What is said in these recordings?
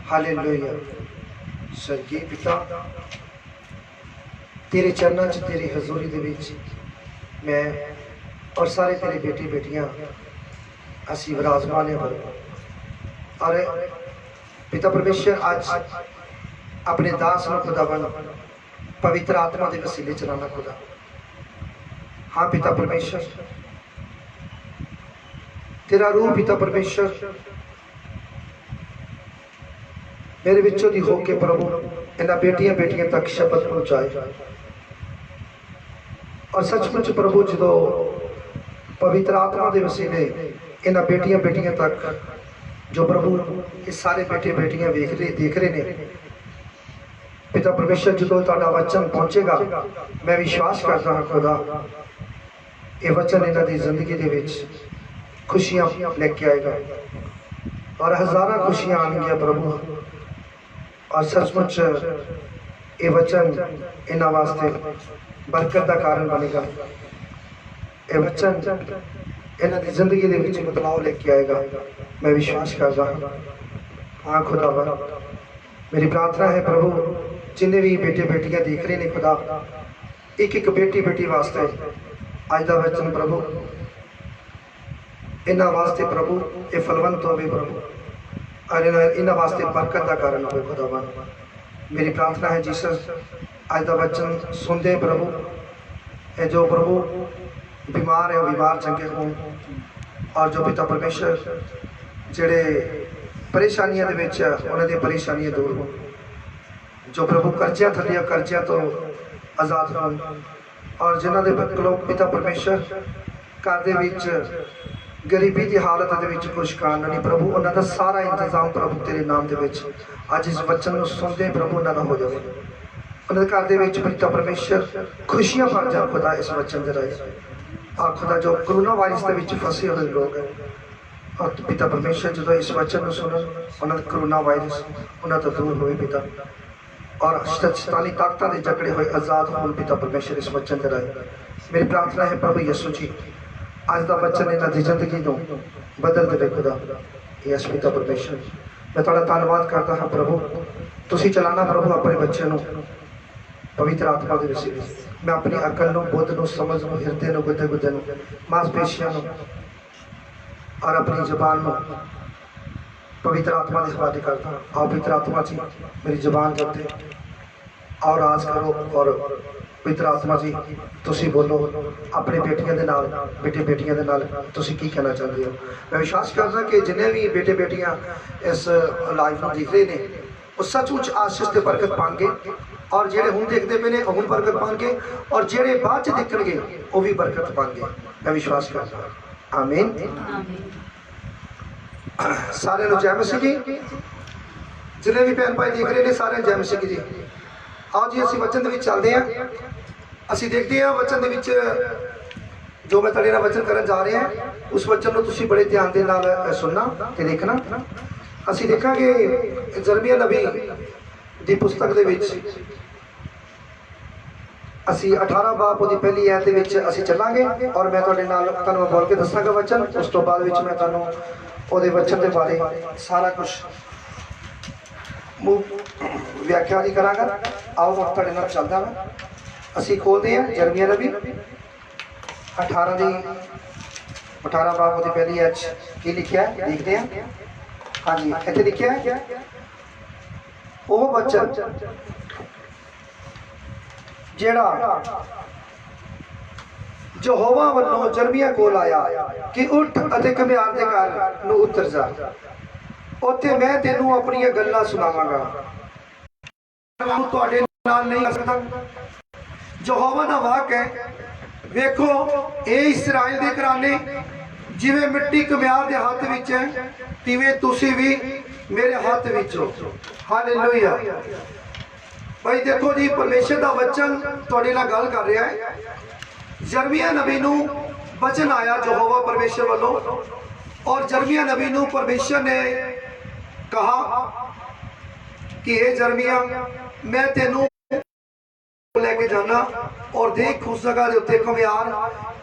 Hallelujah. स्वर्गीय पिता, तेरे चरणों च तेरी हजूरी दे विच मैं और सारे तेरे बेटे बेटियां असी विराजमान हैं प्रभु। और पिता परमेश्वर आज अपने दास को खुदावन पवित्र आत्मा के वसीले चलाना खुदा। हाँ पिता परमेश्वर, तेरा रूह पिता परमेश्वर मेरे विचों दी होके प्रभु इन्हां बेटियां बेटियां तक शब्द पहुंचाए। और सचमुच प्रभु जो पवित्र आत्मा के वसीले इन्हां बेटियां बेटियां तक जो प्रभु ये सारे बेटे बेटियां देख रहे ने पिता परमेश्वर, जो तुहाडा वचन पहुंचेगा मैं विश्वास करता हाँ खुदा, ये वचन इन्हां दी जिंदगी दे विच खुशियां लेके आएगा और हज़ारां खुशियां आएंगियां प्रभु। और सचमुच ये वचन इन्हां वास्ते बरकत का कारण बनेगा। ये वचन इन्हां दी जिंदगी दे विच बदलाव लेके आएगा, मैं विश्वास करता हाँ। हाँ खुदावा, मेरी प्रार्थना है प्रभु, जिन्हें भी बेटे बेटियां देख रहे हैं खुदा, एक एक बेटी बेटी वास्ते अज का वचन प्रभु इन्हां वास्ते प्रभु ये फलवंत हो प्रभु, और इन्हां वास्ते बरकत का कारण हो खुदावन। मेरी प्रार्थना है जीसस, अज का वचन सुनते प्रभु ये जो प्रभु बीमार है बीमार चंगे हों, और जो पिता परमेश्वर जेड़े परेशानियां दे विच उन्हां दी परेशानियां दूर हो, जो प्रभु कर्जियां थल्ले कर्जियां तो आज़ाद हों, और जिन्हां दे कोलों पिता परमेश्वर घर दे विच गरीबी की हालत के कुछ कारण नहीं प्रभु, उन्होंने सारा इंतजाम प्रभु तेरे नाम के अज इस वचन को सुनते प्रभु उन्होंने हो जाए। उन्होंने घर के पिता परमेश्वर खुशियां भर जाए खुदा इस वचन के राही। और खुदा जो कोरोना वायरस के फंसे हुए लोग हैं, और पिता परमेश्वर जो इस वचन को सुन उन्होंने कोरोना वायरस उन्होंने तो दूर हुए पिता, और शैतानी ताकतां के जकड़े हुए आज़ाद हो पिता परमेश्वर इस वचन के राही। मेरी प्रार्थना है प्रभु यीशु जी, अज का वचन इन्हां दी जिंदगी को बदल दे खुदा। यस पिता परमेश्वर, मैं तुहाडा धन्नवाद करता हाँ प्रभु, तुसीं चलाना प्रभु अपने बच्चे को पवित्र आत्मा के वसीले। मैं अपनी अकल को बुद्ध को समझ को हिरदे को गुदे गुदे को मांसपेशियों को और अपनी जबान को पवित्र आत्मा के हवाले करता। आओ पवित्र आत्मा जी मेरी जबान करते और राज करो, और पवित्र आत्मा जी तुसी बोलो अपने बेटियां दे नाल बेटे बेटियां दे नाल तुसी की कहना चाहते हो। मैं विश्वास करदा कि जिन्हें भी बेटे बेटियां इस लाइव में देख रहे हैं वो सचमुच आशीष ते बरकत पाएंगे, और जेड़े हुण देखते पे ने हुण बरकत पाएंगे, और जेड़े बाद च देखणगे वो भी बरकत पाएंगे। मैं विश्वास करदा। आमीन। सारे जय मसीह जी, जिन्हें भी भैन भाई देख रहे हैं सारे जय मसीह जी। आओ जी असीं वचन दे विच चलदे हां। असीं देखते हैं वचन दे विच जो मैं तुहाडे नाल वचन करन जा रहा है उस वचन को तुसीं बड़े ध्यान दे नाल सुनना ते देखना। असीं देखांगे यिर्मयाह नबी दी पुस्तक दे विच असीं 18 बाब दी पहली आयत दे विच असीं चलांगे, और मैं तुहाडे नाल तुहानूं बोल के दस्सांगा वचन। उस तो बाद विच मैं तुहानूं ओहदे वचन के बारे सारा कुछ व्याख्या नहीं करांगा। आओ मैं तुहाडे नाल चलदा वां। असीं खोलते हैं यिर्मयाह नबी 18 बाब की पहली आयत की लिखा है देखते हैं। हाँ जी, इत्थे लिखा है वह वचन जेड़ा यहोवा वल्लों यिर्मयाह कोल आया कि उठ अते घमियार दे घर नूं उतर जा, उत्थे मैं तेनू अपनी गल्लां सुनावांगा। तुहाडे नाल नहीं कर सकदा। यहोवा दा वाक है, वेखो ए इस्राएल दे घराने, जिवें मिट्टी घमियार दे हाथ विच है तिवें तुसीं भी मेरे हाथ विच हो। हालेलुया। भाई देखो जी, परमेश्वर दा वचन तुहाडे नाल गल कर रहा है। यिर्मयाह नबी नूं वचन आया यहोवा परमेश्वर वालों, और यिर्मयाह नबी नूं परमेश्वर ने कहा कि हे यिर्मयाह मैं तेनू लेके जाना, और देख उस जगह के उत्ते घमियार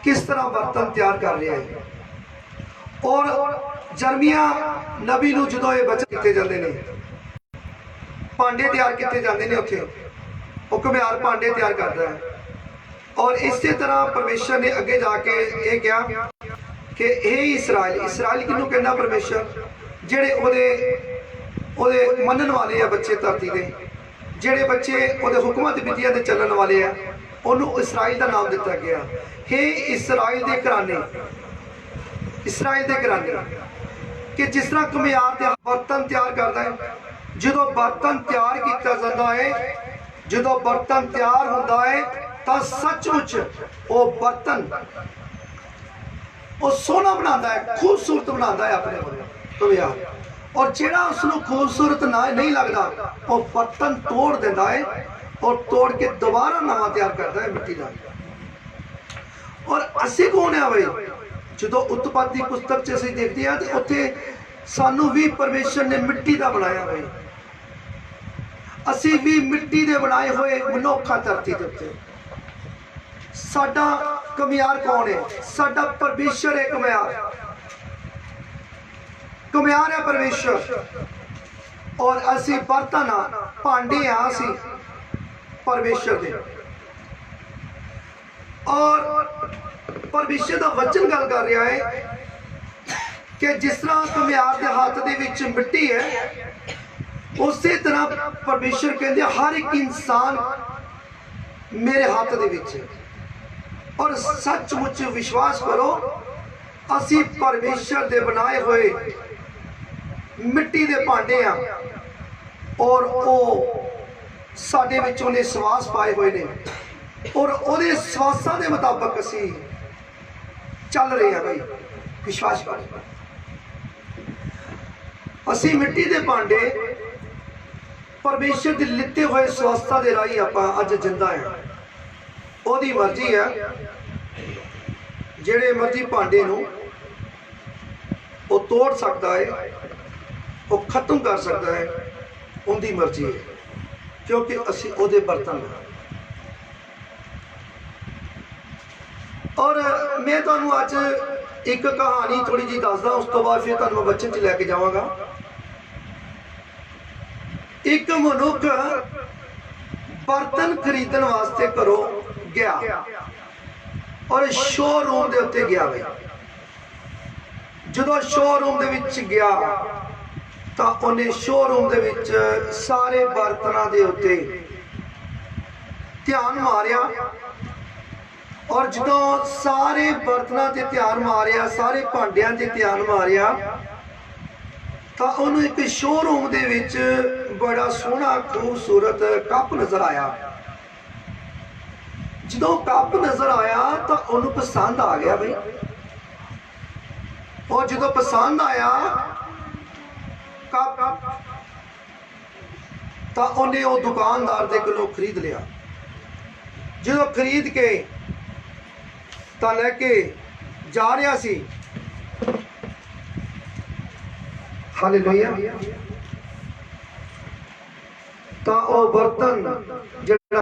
किस तरह बर्तन तैयार कर रहा है। और यिर्मयाह नबी नूं जदों ये वचन दिते जांदे ने ਭਾਂਡੇ ਤਿਆਰ ਕੀਤੇ ਜਾਂਦੇ ਨੇ ਉੱਥੇ, ਉਹ ਘੁਮਿਆਰ ਭਾਂਡੇ ਤਿਆਰ ਕਰਦਾ ਹੈ। ਔਰ ਇਸੇ ਤਰ੍ਹਾਂ ਪਰਮੇਸ਼ਰ ਨੇ ਅੱਗੇ ਜਾ ਕੇ ਇਹ ਕਿਹਾ ਕਿ ਇਹ ਇਸਰਾਇਲ, ਇਸਰਾਇਲ ਕਿਹਨੂੰ ਕਹਿੰਦਾ? ਪਰਮੇਸ਼ਰ। ਜਿਹੜੇ ਉਹਦੇ ਮੰਨਣ ਵਾਲੇ ਆ ਬੱਚੇ ਧਰਤੀ ਦੇ, ਜਿਹੜੇ ਬੱਚੇ ਉਹਦੇ ਹੁਕਮਾਂ ਤੇ ਵਿਧੀਆਂ ਤੇ ਚੱਲਣ ਵਾਲੇ ਆ, ਉਹਨੂੰ ਇਸਰਾਇਲ ਦਾ ਨਾਮ ਦਿੱਤਾ ਗਿਆ। हे ਇਸਰਾਇਲ ਦੇ ਘਰਾਣੇ, ਇਸਰਾਇਲ ਦੇ ਘਰਾਣੇ, ਕਿ ਜਿਸ ਤਰ੍ਹਾਂ ਘੁਮਿਆਰ ਦੇ ਬਰਤਨ ਤਿਆਰ ਕਰਦਾ ਹੈ, ਜਦੋਂ ਬਰਤਨ ਤਿਆਰ ਕੀਤਾ ਜਾਂਦਾ ਹੈ, ਜਦੋਂ ਬਰਤਨ ਤਿਆਰ ਹੁੰਦਾ ਹੈ ਤਾਂ ਸੱਚਮੁੱਚ ਉਹ ਬਰਤਨ ਉਹ ਸੋਹਣਾ ਬਣਾਉਂਦਾ ਹੈ, ਖੂਬਸੂਰਤ ਬਣਾਉਂਦਾ ਹੈ ਆਪਣੇ ਘੁਮਿਆਰ। ਔਰ ਜਿਹੜਾ ਉਸਨੂੰ ਖੂਬਸੂਰਤ ਨਹੀਂ ਲੱਗਦਾ, ਉਹ ਬਰਤਨ ਤੋੜ ਦਿੰਦਾ ਹੈ ਔਰ ਤੋੜ ਕੇ ਦੁਬਾਰਾ ਨਵਾਂ ਤਿਆਰ ਕਰਦਾ ਹੈ ਮਿੱਟੀ ਦਾ। ਔਰ ਅਸੀਂ ਕੌਣ ਆ ਬਈ? ਜਦੋਂ ਉਤਪਤੀ ਪੁਸਤਕ 'ਚ ਅਸੀਂ ਦੇਖਦੇ ਹਾਂ ਤੇ ਉੱਥੇ ਸਾਨੂੰ ਵੀ ਪਰਮੇਸ਼ਰ ਨੇ ਮਿੱਟੀ ਦਾ ਬਣਾਇਆ ਬਈ। ਅਸੀਂ ਵੀ ਮਿੱਟੀ ਦੇ ਬਣਾਏ ਹੋਏ ਮਨੁੱਖ ਆ ਧਰਤੀ ਦੇ ਉੱਤੇ। ਸਾਡਾ ਘੁਮਿਆਰ ਕੌਣ ਹੈ? ਸਾਡਾ ਪਰਮੇਸ਼ਰ ਹੈ ਘੁਮਿਆਰ। ਘੁਮਿਆਰ ਹੈ ਪਰਮੇਸ਼ਰ, ਔਰ ਅਸੀਂ ਬਰਤਨ ਆ, ਭਾਂਡੇ ਆ ਅਸੀਂ ਪਰਮੇਸ਼ਰ ਦੇ। ਔਰ ਪਰਮੇਸ਼ਰ ਦਾ ਵਚਨ ਗੱਲ ਕਰ ਰਿਹਾ ਹੈ ਕਿ ਜਿਸ ਤਰ੍ਹਾਂ ਘੁਮਿਆਰ ਦੇ ਹੱਥ ਦੇ ਵਿੱਚ ਮਿੱਟੀ ਹੈ, ਉਸੇ ਤਰ੍ਹਾਂ ਪਰਮੇਸ਼ਰ ਕਹਿੰਦੇ ਹਰ ਇੱਕ ਇਨਸਾਨ ਮੇਰੇ ਹੱਥ ਦੇ ਵਿੱਚ ਹੈ। ਔਰ ਸੱਚਮੁੱਚ ਵਿਸ਼ਵਾਸ ਕਰੋ, ਅਸੀਂ ਪਰਮੇਸ਼ਰ ਦੇ ਬਣਾਏ ਹੋਏ ਮਿੱਟੀ ਦੇ ਭਾਂਡੇ ਆ, ਔਰ ਉਹ ਸਾਡੇ ਵਿੱਚ ਉਹਨੇ ਸਵਾਸ ਪਾਏ ਹੋਏ ਨੇ, ਔਰ ਉਹਦੇ ਸਵਾਸਾਂ ਦੇ ਮੁਤਾਬਕ ਅਸੀਂ ਚੱਲ ਰਹੇ ਹਾਂ ਬਈ। ਵਿਸ਼ਵਾਸ ਕਰੋ, ਅਸੀਂ ਮਿੱਟੀ ਦੇ ਭਾਂਡੇ ਪਰਮੇਸ਼ਰ ਦੇ ਲਿੱਤੇ ਹੋਏ ਸਵਾਸਾਂ ਦੇ ਰਾਹੀਂ ਆਪਾਂ ਅੱਜ ਜਿੰਦਾ ਹੈ। ਉਹਦੀ ਮਰਜ਼ੀ ਹੈ, ਜਿਹੜੇ ਮਰਜ਼ੀ ਭਾਂਡੇ ਨੂੰ ਉਹ ਤੋੜ ਸਕਦਾ ਹੈ, ਉਹ ਖਤਮ ਕਰ ਸਕਦਾ ਹੈ, ਉਹਦੀ ਮਰਜ਼ੀ ਹੈ, ਕਿਉਂਕਿ ਅਸੀਂ ਉਹਦੇ ਬਰਤਨ ਹਾਂ। ਔਰ ਮੈਂ ਤੁਹਾਨੂੰ ਅੱਜ ਇੱਕ ਕਹਾਣੀ ਥੋੜੀ ਜਿਹੀ ਦੱਸਦਾ, ਉਸ ਤੋਂ ਬਾਅਦ ਫਿਰ ਤੁਹਾਨੂੰ ਮੈਂ ਬਚਨ 'ਚ ਲੈ ਕੇ ਜਾਵਾਂਗਾ। ਇੱਕ ਮਨੁੱਖ ਬਰਤਨ ਖਰੀਦਣ ਵਾਸਤੇ ਘਰੋਂ ਗਿਆ ਔਰ ਸ਼ੋਰੂਮ ਦੇ ਉੱਤੇ ਗਿਆ ਬਈ। ਜਦੋਂ ਸ਼ੋਰੂਮ ਦੇ ਵਿੱਚ ਗਿਆ ਤਾਂ ਉਹਨੇ ਸ਼ੋਰੂਮ ਦੇ ਵਿੱਚ ਸਾਰੇ ਬਰਤਨਾਂ ਦੇ ਉੱਤੇ ਧਿਆਨ ਮਾਰਿਆ, ਔਰ ਜਦੋਂ ਸਾਰੇ ਬਰਤਨਾਂ ਤੇ ਧਿਆਨ ਮਾਰਿਆ, ਸਾਰੇ ਭਾਂਡਿਆਂ ਤੇ ਧਿਆਨ ਮਾਰਿਆ, ਤਾਂ ਉਹਨੂੰ ਇੱਕ ਸ਼ੋਰੂਮ ਦੇ ਵਿੱਚ ਬੜਾ ਸੋਹਣਾ ਖੂਬਸੂਰਤ ਕੱਪ ਨਜ਼ਰ ਆਇਆ। ਜਦੋਂ ਕੱਪ ਨਜ਼ਰ ਆਇਆ ਤਾਂ ਉਹਨੂੰ ਪਸੰਦ ਆ ਗਿਆ ਬਈ। ਔਰ ਜਦੋਂ ਪਸੰਦ ਆਇਆ ਕੱਪ, ਤਾਂ ਉਹਨੇ ਉਹ ਦੁਕਾਨਦਾਰ ਦੇ ਕੋਲੋਂ ਖਰੀਦ ਲਿਆ। ਜਦੋਂ ਖਰੀਦ ਕੇ ਤਾਂ ਲੈ ਕੇ ਜਾ ਰਿਹਾ ਸੀ, ਹਾਲੇਲੂਇਆ, ਤਾਂ ਉਹ ਬਰਤਨ ਜਿਹੜਾ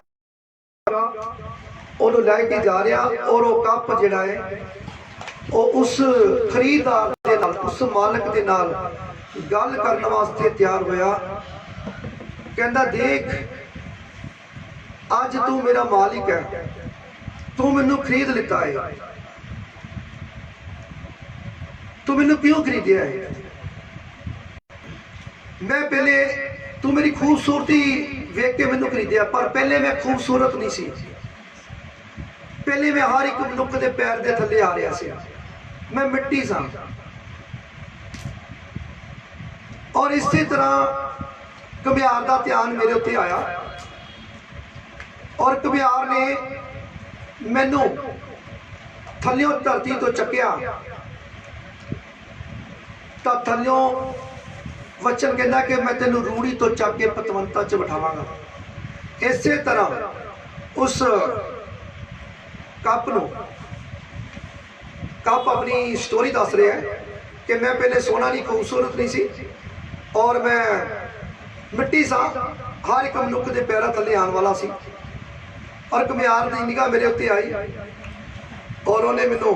ਉਹਨੂੰ ਲੈ ਕੇ ਜਾ ਰਿਹਾ, ਔਰ ਉਹ ਕੱਪ ਜਿਹੜਾ ਹੈ ਉਹ ਉਸ ਖਰੀਦਦਾਰ ਦੇ ਨਾਲ, ਉਸ ਮਾਲਕ ਦੇ ਨਾਲ ਗੱਲ ਕਰਨ ਵਾਸਤੇ ਤਿਆਰ ਹੋਇਆ। ਕਹਿੰਦਾ, ਦੇਖ ਅੱਜ ਤੂੰ ਮੇਰਾ ਮਾਲਿਕ ਹੈ, ਤੂੰ ਮੈਨੂੰ ਖਰੀਦ ਲਿੱਤਾ ਹੈ, ਤੂੰ ਮੈਨੂੰ ਕਿਉਂ ਖਰੀਦਿਆ ਹੈ? मैं पहले तू मेरी खूबसूरती वेख के मैनू खरीदिया, पर पहले मैं खूबसूरत नहीं सी। पहले मैं हर एक मनुख के पैर के थले आ रहा सी, मैं मिट्टी सा। और इसी तरह घुमियार का ध्यान मेरे उत्ते आया, और घुमियार ने मैनू थल्यों धरती तो चक्या, तो थल्यों वचन कहना कि मैं तेन रूढ़ी तो चक के पतवंता च बिठावांगा। इस तरह उस कप नूं, कप अपनी स्टोरी दस रहा है कि मैं पहले सोना नहीं, खूबसूरत नहीं सी, और मैं मिट्टी सा, हर एक मनुख के पैरों थले आने वाला सी। और घुमियार की निगाह मेरे उत्ते आई, और उन्हें मैनू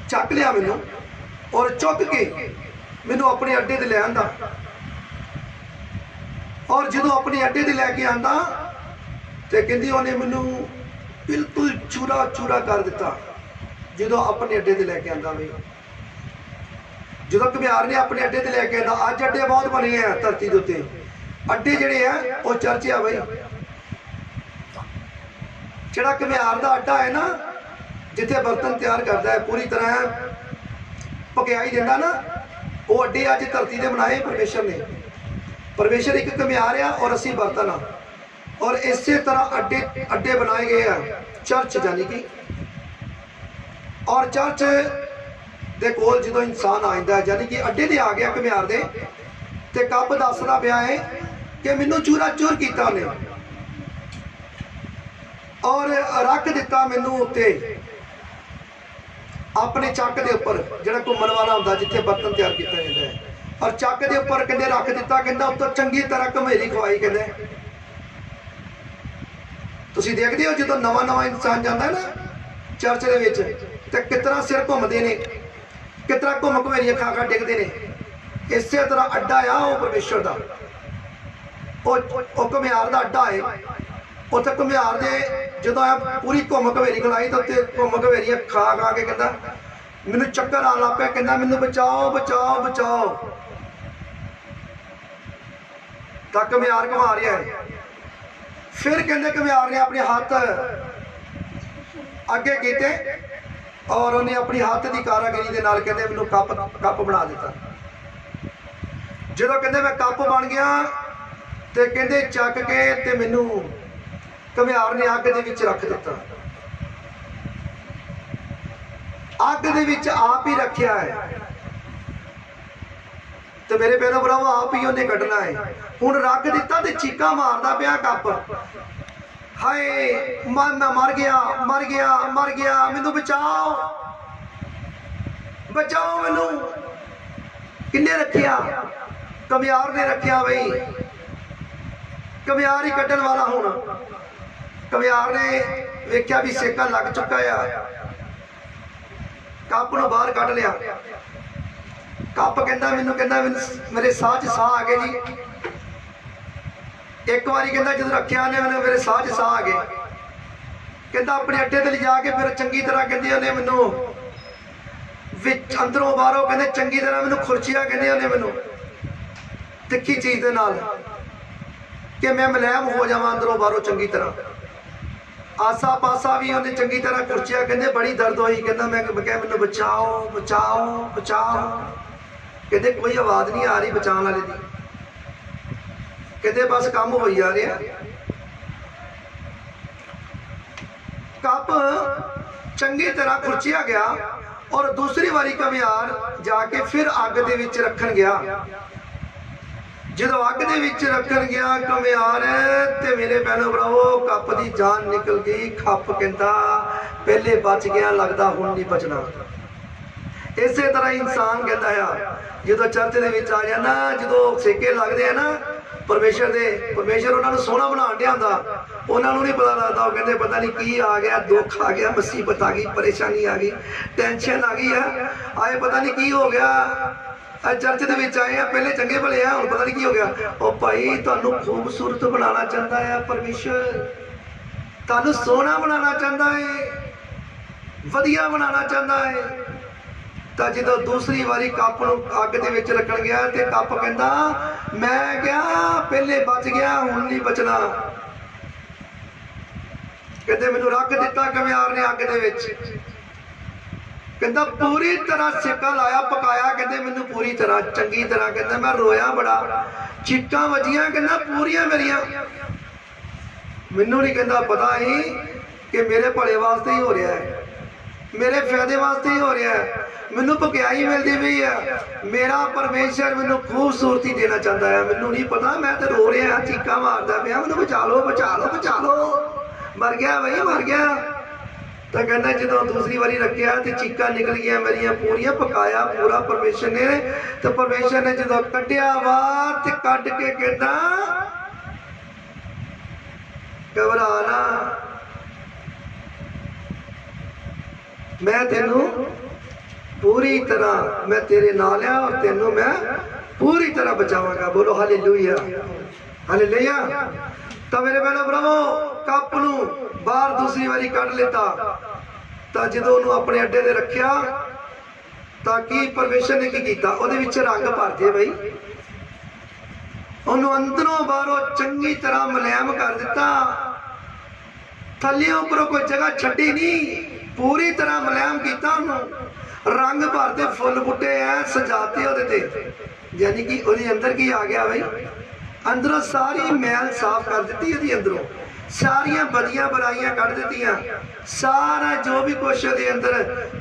चक लिया, मैनू और चुक के मैनू अपने अड्डे ते ले आंदा, और जो अपने अड्डे ते लैके आंदा तो कहती उन्हें मैनू बिल्कुल चूरा चूरा कर दिता। जो अपने अड्डे ते लैके आंदा बई जो घुमियार ने अपने अड्डे ते लैके आंदा। अज अड्डे बहुत बने हैं धरती के उत्ते, अड्डे जिहड़े है वो चर्च है बई। जिहड़ा घुमियार का अड्डा है ना, जिथे बर्तन तैयार करता है पूरी तरह पकियाई देता ना, वो अड्डे अज धरती से बनाए परमेश्वर ने। परमेश्वर एक घुमियार आ और असी बर्तन आ, और इस तरह अड्डे अड्डे बनाए गए हैं चर्च यानी कि। और चर्च दे कोल जो इंसान आता है यानी कि अड्डे ते आ गया घुमियार दे, ते कप दसदा पिया है कि मैनू चूरा चूर किया उन्हें और रख दिता मैनू उत्ते अपने चक के उपर, जो घूमन वाला होंदा जिथे बर्तन तैयार किया जाता है। और चक के उपर कहते रख दिता, कहता उत्तर चंगी तरह घमेरी खवाई। कहते तुसीं देखते हो जो नवा नवा इंसान जाता है ना चर्च के विच, तो कितना सिर घूमते हैं, कितना घूम घमेरियां खा खा डिगते हैं। इस तरह अड्डा आ वो परमेश्वर का, वो घुमियार का अड्डा है। उत्थे घुमियार दे जो पूरी घूम घमेरी खिलाई तो उत्ते घूम घमेरियां खा खा के कहता मैनू चक्कर आन लग पिया, कहता मैनू बचाओ बचाओ बचाओ। तक घुमियार घुमा रहा है। फिर कहते घुमियार ने अपने हाथ अगे किए और उन्हें अपनी हाथ की कारागिरी के नाल कहते मैनू कप कप बना दिता। जो कहते मैं कप बन गया तो कहते चक के ते मैनू घुमियार ने अग दे विच रख दिता। अग दे विच आप ही रखिया है तो मेरे भैनों भरावो आप ही उन्हें कढ़ना है। हुण रख दिता तो चीका मारदा पिया कप, हाय मैं मर गया मर गया मर गया, मैनू बचाओ बचाओ मैनू। किन्ने रखिया? घुमियार ने रखिया बई। घुमियार ही कढ़न वाला होना। घुमियार ने वेख्या भी सेका लग चुका है, कप नूं बाहर कढ़ लिया। कप कहता मैनू मेरे साह च साह आ गए जी। एक बारी कहता जो रखिया ने मैंने मेरे साह च साह आ गए। कहता अपने अड्डे ते लिजा के फिर चंगी तरह कहते उन्हें मैनू अंदरों बाहरों कहते चंगी तरह मैनू खुरचिया, कहते उन्हें मैनू तिखी चीज के नाल कि मैं मुलैम हो जावा अंदरों बाहरों चंगी तरह। आसा पासा भी उन्हें चंगी तरह खुरचिया, कहते बड़ी दर्द हुई। कहता मैं क्या मैनू बचाओ बचाओ बचाओ। कहते कोई आवाज़ नहीं आ रही बचाने वाले की। कहते बस काम हो जा रहा। कप चंगी तरह खुरचिया गया और दूसरी बारी घुमियार जाके फिर अग दे विच रखन गया। जो अग दे विच रखन गया घुमियार ते मेरे भैनों भरावो कप की जान निकल गई। कप कहता पहले बच गया, लगता हुण नहीं बचना। इस तरह इंसान कहता है जो चर्च के आ जाना, जो सेके लगते हैं ना परमेश्वर दे, परमेश्वर उन्होंने सोहना बना दिया होंदा, उन्होंने नहीं पता लगता। वो कहते पता नहीं की आ गया, दुख आ गया, मुसीबत आ गई, परेशानी आ गई, टेंशन आ गई है, आए पता नहीं की हो गया। चर्च के आए हैं पहले चंगे भले हैं, हम पता नहीं की हो गया। ओ भाई तुहानू खूबसूरत बनाना चाहता है परमेश्वर, तुहानू सोहना बनाना चाहता है, वधिया बनाना चाहता है। तो जो दूसरी बारी कप अग के रखन गया तो कप कहता मैं क्या पहले बच गया हुण नहीं बचना। कहते मैनू रख दिता घुमियार ने अग दे विच। कहता पूरी तरह सेका लाया पकाया, कहते मैनू पूरी तरह चंगी तरह। कहता मैं रोया बड़ा, चीकां वजियां, कहता पूरियां मेरियां। मैनू नहीं कहता पता ही कि मेरे भले वास्ते ही हो रहा है, मेरे फायदे वास्ते ही हो रहा है, मैनू पकियाई मिलती पई है, मेरा परमेश्वर मैनू खूबसूरती देना चाहता है। मैनू नहीं पता, मैं तो रो रहा चीका मारदा पिया, मैनू बचा लो बचा लो बचा लो, मर गया भाई मर गया। तो कहना जो दूसरी बारी रखिया तो चीका निकल गया मेरिया पूरिया, पकाया पूरा परमेश्वर ने। तो परमेश्वर ने जो कटिया बाहर तो कट के कहना घबरा ना, मैं तेनू पूरी तरह मैं तेरे नाल आ और तेनू मैं पूरी तरह बचावांगा। बोलो हालेलुया। हालेलुया। तो मेरे बहनों भरावो कप नूं बाहर दूसरी बारी कढ़ लेता, तो जो उन्होंने अपने अड्डे ते रखिया ताकि परमेश्वर ने की कीता, उहदे विच रंग भर दिए बई, उन्होंने अंदरों बाहरों चंगी तरह मुलायम कर दिता, थल्ले उपरों कोई जगह छड्डी नहीं, पूरी तरह मुलायम किया उन्होंने, रंग भरते फुल बूटे ऐ सजाते उहदे ते, यानी कि उहदे अंदर की आ गया बई, अंदरों सारी मैल साफ कर दी, उहदे अंदरों सारिया बदियां बुराइयां कढ़ दित्तियां, सारा जो भी कुछ उहदे अंदर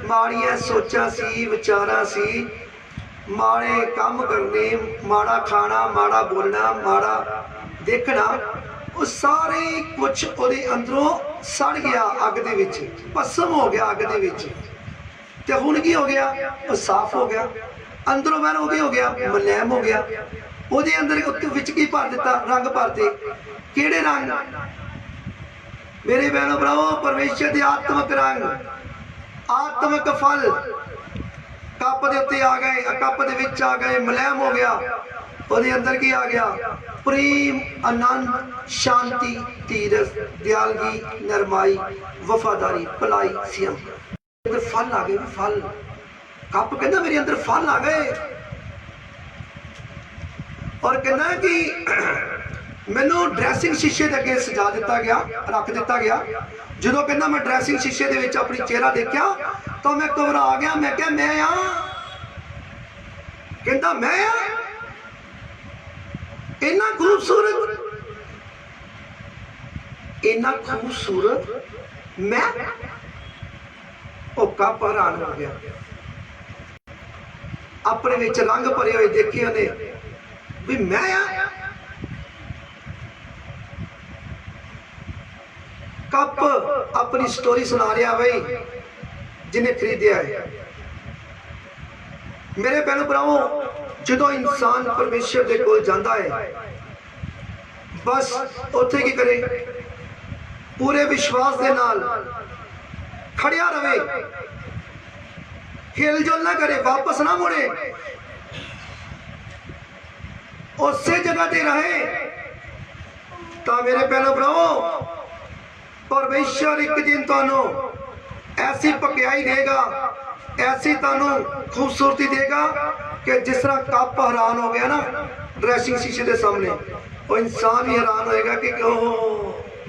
माड़ियां सोचां सी, विचारां सी, माड़े काम करने, माड़ा खाना, माड़ा बोलना, माड़ा देखना, वो सारे कुछ उहदे अंदरों सड़ गया अग दे विच, भस्म हो गया अग दे विच। ते हुण की हो गया, वो साफ हो गया, अंदरों बाहर हो गया, मुलायम हो गया, उहदे अंदर विच की भर दिता, रंग भरते, किहड़े रंग? मेरे बहनों भरावो परमेश्वर के आत्मक रंग, आत्मक फल कप दे उत्ते आ गए, कप दे विच आ गए, मुलायम हो गया, उहदे अंदर की आ गया? प्रेम, आनंद, शांति, धीरज, दयालगी, नरमाई, वफादारी, भलाई, संयम। अंदर फल आ गए, फल। कप कहना मेरे अंदर फल आ गए, और कहना कि मैनू ड्रैसिंग शीशे के अगे सजा दिता गया, रख दिता गया। जो कहना मैं ड्रैसिंग शीशे के विच अपनी चेहरा देखा तो मैं घबरा गया, मैं क्या मैं आ, कहता मैं आ, इन्ना खूबसूरत, इन्ना खूबसूरत मैं, ओ कप हैरान हो गया, अपने विच रंग भरे हुए देखे उन्हें भी मैं आ। कप अपनी स्टोरी सुना रहा भाई जिन्हें खरीदिया है। मेरे बहनों भरावों जो इंसान परमेश्वर के कोल जाता है, बस उत्थे की करे, पूरे विश्वास के नाल खड़िया रहे, हिल जुल ना करे, वापस ना मुड़े, उसे जगह ते रहे, तो मेरे बहनों भरावों परमेश्वर एक दिन तुहानू ऐसी पकियाई देगा, ऐसी तुहानू खूबसूरती देगा कि जिस तरह कप हैरान हो गया ना ड्रेसिंग शीशे के सामने, वो इंसान भी हैरान होएगा कि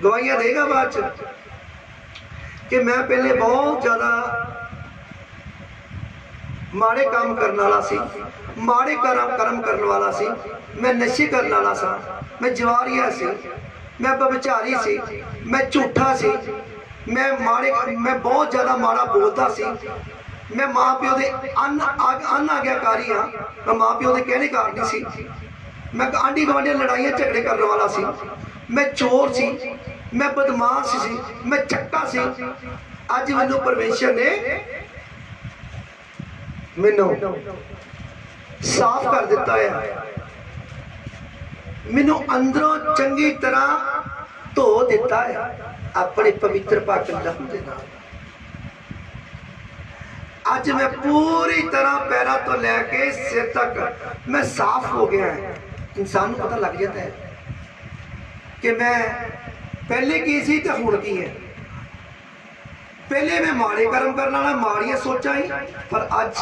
गवाहियां देगा बाद कि मैं पहले बहुत ज्यादा माड़े काम करने वाला सी, माड़े कर्म करने वाला सी, मैं नशे करने वाला सा, मैं जवारिया सी, मैं व्यभिचारी सी, मैं झूठा सी, मैं बहुत ज्यादा माड़ा बोलता सी, मैं माँ प्यो के अनाज्ञाकारी हाँ, मैं माँ प्यो के कहने कार नहीं सी, मैं आंडी गवांढी लड़ाइयां झगड़े करने वाला सी, मैं चोर सी, मैं बदमाश सी, मैं चक्का सी। अज मैनू परमेश्वर ने मैनू साफ कर दिता है, मैनू अंदरों चंगी तरह धो दिता है अपने पवित्र पाक लहू दे नाल। अज मैं पूरी तरह पैरों तो लैके सिर तक मैं साफ हो गया है। इंसान को पता लग जाता है कि मैं पहले की सी तो हुण की है। पहले मैं माड़े कर्म करने वाला, माड़ियां सोचा ही, पर अज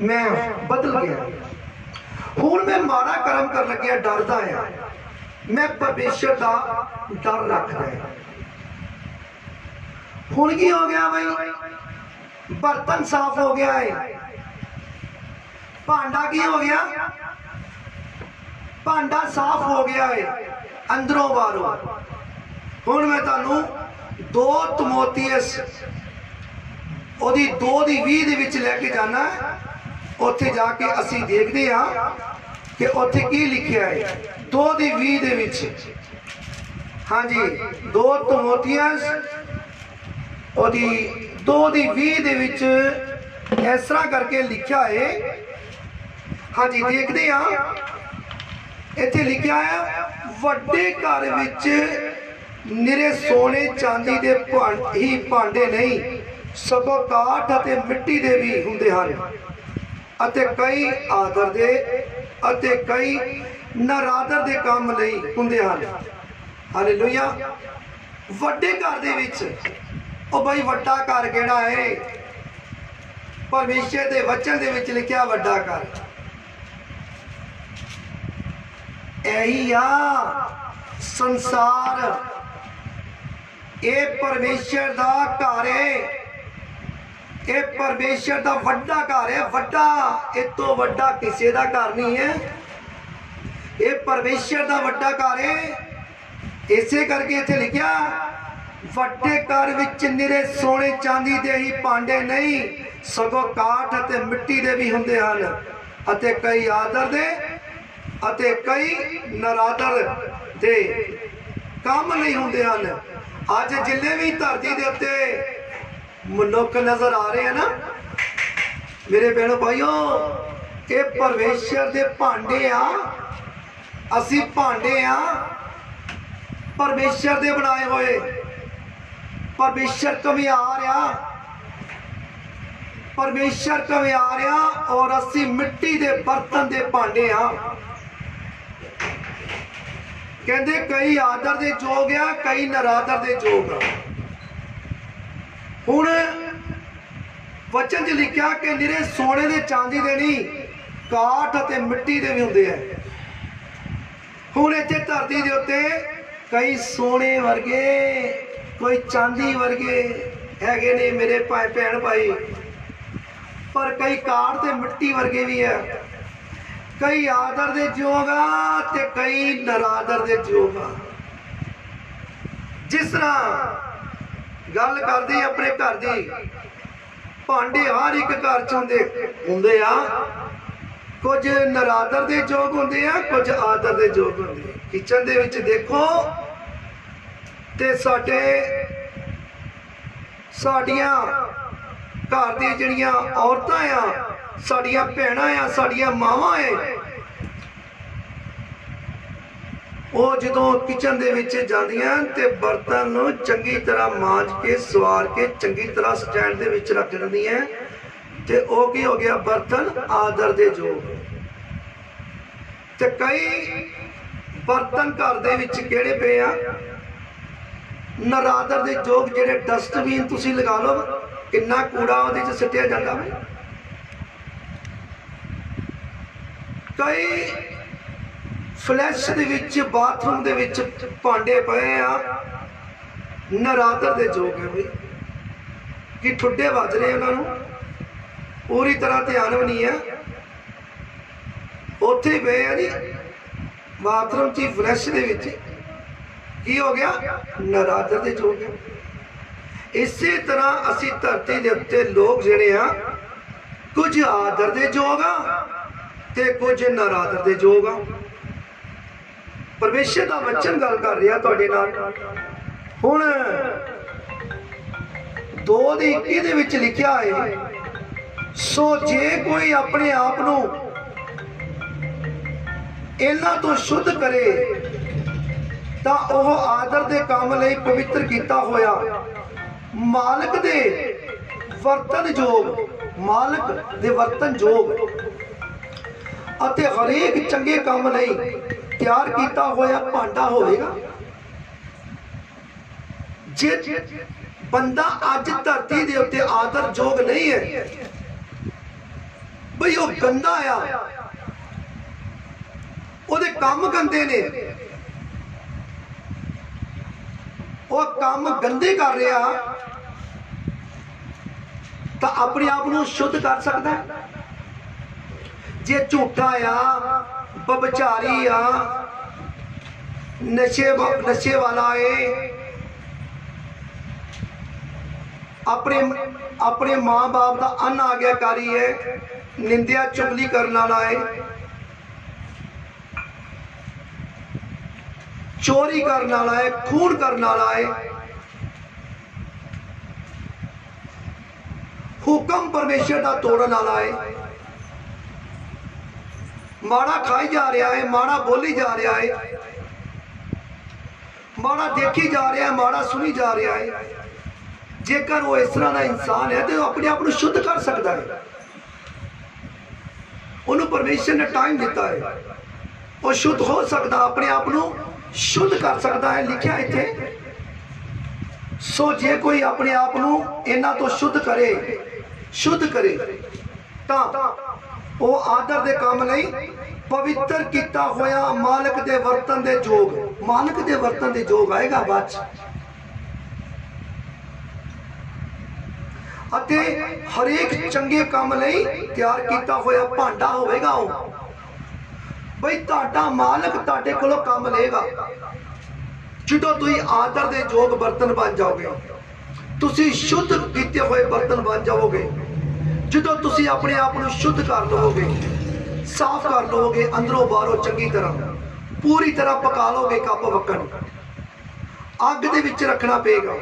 मैं बदल गया, हुण मैं माड़ा कर्म कर लग्या डरदा है, मैं परमेश्वर का डर रखदा है। हुण की हो गया भाई, बर्तन साफ हो गया है, भांडा की हो गया, भांडा साफ हो गया है अंदरों बाहरों। हुण मैं तुहानू 2 तिमोथियुस ओदी 2:20 दे विच लैके जाना, उत्थे जाके असीं देखदे हां कि उत्थे की लिखिया है 2:20 दे विच। हाँ जी, 2 तिमोथियुस ओदी 2:20 दे विच इस तरह करके लिखा है। हाँ जी, देखते हैं इत्थे लिखा है, वड्डे घर विच निरे सोने चांदी दे ही भांडे नहीं, सगों काठ अते मिट्टी दे भी हुंदे हन, अते कई आदर दे ਅਤੇ ਕਈ ਨਰਾਦਰ ਦੇ ਕੰਮ ਲਈ ਹੁੰਦੇ ਹਨ। ਹਾਲੇਲੂਇਆ। ਵੱਡੇ ਘਰ ਦੇ ਵਿੱਚ ਉਹ ਬਈ ਵੱਡਾ ਘਰ ਕਿਹੜਾ ਹੈ? ਪਰਮੇਸ਼ਰ ਦੇ ਵਚਨ ਦੇ ਵਿੱਚ ਲਿਖਿਆ ਵੱਡਾ ਘਰ ਇਹੀ ਆ ਸੰਸਾਰ। ਇਹ ਪਰਮੇਸ਼ਰ ਦਾ ਘਰ ਹੈ, ਇਹ ਪਰਮੇਸ਼ਰ ਦਾ ਵੱਡਾ ਘਰ ਹੈ। ਵੱਡਾ, ਇਹ ਤੋਂ ਵੱਡਾ ਕਿਸੇ ਦਾ ਘਰ ਨਹੀਂ ਹੈ। ਇਹ ਪਰਮੇਸ਼ਰ ਦਾ ਵੱਡਾ ਘਰ ਹੈ। ਇਸੇ ਕਰਕੇ ਇੱਥੇ ਲਿਖਿਆ ਵੱਡੇ ਘਰ ਵਿੱਚ ਨਿਰੇ ਸੋਨੇ ਚਾਂਦੀ ਦੇ ਹੀ ਭਾਂਡੇ ਨਹੀਂ, ਸਗੋਂ ਕਾਠ ਅਤੇ ਮਿੱਟੀ ਦੇ ਵੀ ਹੁੰਦੇ ਹਨ, ਅਤੇ ਕਈ ਆਦਰ ਦੇ ਅਤੇ ਕਈ ਨਰਾਦਰ ਦੇ ਕੰਮ ਨਹੀਂ ਹੁੰਦੇ ਹਨ। ਅੱਜ ਜਿੰਨੇ ਵੀ ਧਰਤੀ ਦੇ ਉੱਤੇ ਮਨੁੱਖ ਨਜ਼ਰ ਆ ਰਹੇ ਹਨ ਨਾ ਮੇਰੇ ਭੈਣੋ ਭਾਈਓ, ਇਹ ਪਰਮੇਸ਼ਰ ਦੇ ਭਾਂਡੇ ਆ। ਅਸੀਂ ਭਾਂਡੇ ਆ ਪਰਮੇਸ਼ਰ ਦੇ ਬਣਾਏ ਹੋਏ। ਪਰਮੇਸ਼ਰ ਘੁਮਿਆਰ ਆ, ਪਰਮੇਸ਼ਰ ਘੁਮਿਆਰ ਆ, ਔਰ ਅਸੀਂ ਮਿੱਟੀ ਦੇ ਬਰਤਨ ਦੇ ਭਾਂਡੇ ਆ। ਕਹਿੰਦੇ ਕਈ ਆਦਰ ਦੇ ਯੋਗ ਆ, ਕਈ ਨਰਾਦਰ ਦੇ ਯੋਗ ਆ। ਹੁਣ ਵਚਨ 'ਚ ਲਿਖਿਆ ਕਿ ਨਿਰੇ ਸੋਨੇ ਦੇ ਚਾਂਦੀ ਦੇ ਨਹੀਂ, ਕਾਠ ਅਤੇ ਮਿੱਟੀ ਦੇ ਵੀ ਹੁੰਦੇ ਆ। ਹੁਣ ਇੱਥੇ ਧਰਤੀ ਦੇ ਉੱਤੇ ਕਈ ਸੋਨੇ ਵਰਗੇ, ਕੋਈ ਚਾਂਦੀ ਵਰਗੇ ਹੈਗੇ ਨੇ ਮੇਰੇ ਭੈਣ ਭਾਈ, ਪਰ ਕਈ ਕਾਠ ਤੇ ਮਿੱਟੀ ਵਰਗੇ ਵੀ ਆ। ਕਈ ਆਦਰ ਦੇ ਯੋਗ ਆ ਤੇ ਕਈ ਨਰਾਦਰ ਦੇ ਯੋਗ ਆ। ਜਿਸ ਤਰ੍ਹਾਂ ਗੱਲ ਕਰਦੇ ਆਪਣੇ ਘਰ ਦੀ, ਭਾਂਡੇ ਹਰ ਇੱਕ ਘਰ ਚ ਹੁੰਦੇ ਆ। ਕੁਝ ਨਰਾਦਰ ਦੇ ਯੋਗ ਹੁੰਦੇ ਆ, ਕੁਝ ਆਦਰ ਦੇ ਯੋਗ ਹੁੰਦੇ ਆ। ਕਿਚਨ ਦੇ ਵਿੱਚ ਦੇਖੋ ਤੇ ਸਾਡੀਆਂ ਘਰ ਦੀਆਂ ਜਿਹੜੀਆਂ ਔਰਤਾਂ ਆ, ਸਾਡੀਆਂ ਭੈਣਾਂ ਆ, ਸਾਡੀਆਂ ਮਾਵਾਂ ਆ, ਉਹ ਜਦੋਂ ਕਿਚਨ ਦੇ ਵਿੱਚ ਜਾਂਦੀਆਂ ਤੇ ਬਰਤਨ ਨੂੰ ਚੰਗੀ ਤਰ੍ਹਾਂ ਮਾਂਜ ਕੇ ਸਵਾਰ ਕੇ ਚੰਗੀ ਤਰ੍ਹਾਂ ਸਟੈਂਡ ਦੇ ਵਿੱਚ ਰੱਖ ਦਿੰਦੀਆਂ। ਤੇ ਉਹ ਕੀ ਹੋ ਗਿਆ? ਬਰਤਨ ਆਦਰ ਦੇ ਯੋਗ। ਤੇ ਕਈ ਬਰਤਨ ਘਰ ਦੇ ਵਿੱਚ ਕਿਹੜੇ ਪਏ ਆ? ਨਰਾਦਰ ਦੇ ਯੋਗ। ਜਿਹੜੇ ਡਸਟਬਿਨ ਤੁਸੀਂ ਲਗਾ ਲਓ, ਕਿੰਨਾ ਕੂੜਾ ਉਹਦੇ 'ਚ ਸਿੱਟਿਆ ਜਾਂਦਾ ਵਾ। ਕਈ ਫਲੈਸ਼ ਦੇ ਵਿੱਚ, ਬਾਥਰੂਮ ਦੇ ਵਿੱਚ ਭਾਂਡੇ ਪਏ ਆ, ਨਰਾਦਰ ਦੇ ਯੋਗ ਹੈ ਬਈ। ਕਿ ਠੁੱਡੇ ਵੱਜ ਰਹੇ ਉਹਨਾਂ ਨੂੰ, ਪੂਰੀ ਤਰ੍ਹਾਂ ਧਿਆਨ ਵੀ ਨਹੀਂ ਹੈ। ਉੱਥੇ ਹੀ ਪਏ ਆ ਜੀ ਬਾਥਰੂਮ 'ਚ, ਫਲੈਸ਼ ਦੇ ਵਿੱਚ। ਕੀ ਹੋ ਗਿਆ? ਨਰਾਦਰ ਦੇ ਯੋਗ ਹੈ। ਇਸੇ ਤਰ੍ਹਾਂ ਅਸੀਂ ਧਰਤੀ ਦੇ ਉੱਤੇ ਲੋਕ ਜਿਹੜੇ ਆ, ਕੁਝ ਆਦਰ ਦੇ ਯੋਗ ਆ ਤੇ ਕੁਝ ਨਰਾਦਰ ਦੇ ਯੋਗ ਆ। ਪਰਮੇਸ਼ਰ ਦਾ ਵਚਨ ਗੱਲ ਕਰ ਰਿਹਾ ਤੁਹਾਡੇ ਨਾਲ। ਹੁਣ 2:21 ਦੇ ਵਿੱਚ ਲਿਖਿਆ ਹੈ, ਸੋ ਜੇ ਕੋਈ ਆਪਣੇ ਆਪ ਨੂੰ ਇਹਨਾਂ ਤੋਂ ਸ਼ੁੱਧ ਕਰੇ ਤਾਂ ਉਹ ਆਦਰ ਦੇ ਕੰਮ ਲਈ ਪਵਿੱਤਰ ਕੀਤਾ ਹੋਇਆ, ਮਾਲਕ ਦੇ ਵਰਤਨ ਯੋਗ ਅਤੇ ਹਰੇਕ ਚੰਗੇ ਕੰਮ ਲਈ ਤਿਆਰ ਕੀਤਾ ਹੋਇਆ ਭਾਂਡਾ ਹੋਵੇਗਾ। ਜੇ ਬੰਦਾ ਅੱਜ ਧਰਤੀ ਦੇ ਉੱਤੇ ਆਦਰ ਯੋਗ ਨਹੀਂ ਹੈ ਬਈ, ਉਹ ਗੰਦਾ ਆ, ਉਹਦੇ ਕੰਮ ਗੰਦੇ ਨੇ, ਉਹ ਕੰਮ ਗੰਦੇ ਕਰ ਰਿਹਾ, ਤਾਂ ਆਪਣੇ ਆਪ ਨੂੰ ਸ਼ੁੱਧ ਕਰ ਸਕਦਾ। ਜੇ ਝੂਠਾ ਆ, ਬਬਚਾਰੀ ਆ, ਨਸ਼ੇ ਵਾਲਾ ਏ, ਆਪਣੇ ਮਾਂ-ਬਾਪ ਦਾ ਅਨਾਗਿਆਕਾਰੀ ਹੈ, ਨਿੰਦਿਆ ਚੁਗਲੀ ਕਰਨ ਵਾਲਾ ਹੈ, ਚੋਰੀ ਕਰਨ ਵਾਲਾ ਹੈ, ਖੂਨ ਕਰਨ ਵਾਲਾ ਹੈ, ਹੁਕਮ ਪਰਮੇਸ਼ਰ ਦਾ ਤੋੜਨ ਵਾਲਾ ਹੈ, ਮਾੜਾ ਖਾਈ ਜਾ ਰਿਹਾ ਹੈ, ਮਾੜਾ ਬੋਲੀ ਜਾ ਰਿਹਾ ਹੈ, ਮਾੜਾ ਦੇਖੀ ਜਾ ਰਿਹਾ ਹੈ, ਮਾੜਾ ਸੁਣੀ ਜਾ ਰਿਹਾ ਹੈ। ਜੇਕਰ ਉਹ ਇਸ ਤਰ੍ਹਾਂ ਦਾ ਇਨਸਾਨ ਹੈ ਤੇ ਉਹ ਆਪਣੇ ਆਪ ਨੂੰ ਸ਼ੁੱਧ ਕਰ ਸਕਦਾ ਹੈ। ਉਹਨੂੰ ਪਰਮੇਸ਼ਰ ਨੇ ਟਾਈਮ ਦਿੱਤਾ ਹੈ, ਉਹ ਸ਼ੁੱਧ ਹੋ ਸਕਦਾ, ਆਪਣੇ ਆਪ ਨੂੰ ਸ਼ੁੱਧ ਕਰ ਸਕਦਾ ਹੈ। ਲਿਖਿਆ ਇੱਥੇ, ਸੋ ਜੇ ਕੋਈ ਆਪਣੇ ਆਪ ਨੂੰ ਇਹਨਾਂ ਤੋਂ ਸ਼ੁੱਧ ਕਰੇ ਤਾਂ ਉਹ ਆਦਰ ਦੇ ਕੰਮ ਲਈ ਪਵਿੱਤਰ ਕੀਤਾ ਹੋਇਆ ਮਾਲਕ ਦੇ ਵਰਤਨ ਦੇ ਯੋਗ ਆਏਗਾ ਬਾਅਦ ਚ, ਅਤੇ ਹਰੇਕ ਚੰਗੇ ਕੰਮ ਲਈ ਤਿਆਰ ਕੀਤਾ ਹੋਇਆ ਭਾਂਡਾ ਹੋਵੇਗਾ। ਉਹ ਬਈ ਤੁਹਾਡਾ ਮਾਲਕ ਤੁਹਾਡੇ ਕੋਲੋਂ ਕੰਮ ਲਏਗਾ ਜਦੋਂ ਤੁਸੀਂ ਆਦਰ ਦੇ ਯੋਗ ਬਰਤਨ ਬਣ ਜਾਓਗੇ, ਤੁਸੀਂ ਸ਼ੁੱਧ ਕੀਤੇ ਹੋਏ ਬਰਤਨ ਬਣ ਜਾਓਗੇ। ਜਦੋਂ ਤੁਸੀਂ ਆਪਣੇ ਆਪ ਨੂੰ ਸ਼ੁੱਧ ਕਰ ਲਵੋਗੇ, ਸਾਫ਼ ਕਰ ਲਵੋਗੇ, ਅੰਦਰੋਂ ਬਾਹਰੋਂ ਚੰਗੀ ਤਰ੍ਹਾਂ ਪੂਰੀ ਤਰ੍ਹਾਂ ਪਕਾ ਲਓਗੇ, ਕੱਪ ਵਕਣ ਅੱਗ ਦੇ ਵਿੱਚ ਰੱਖਣਾ ਪਏਗਾ,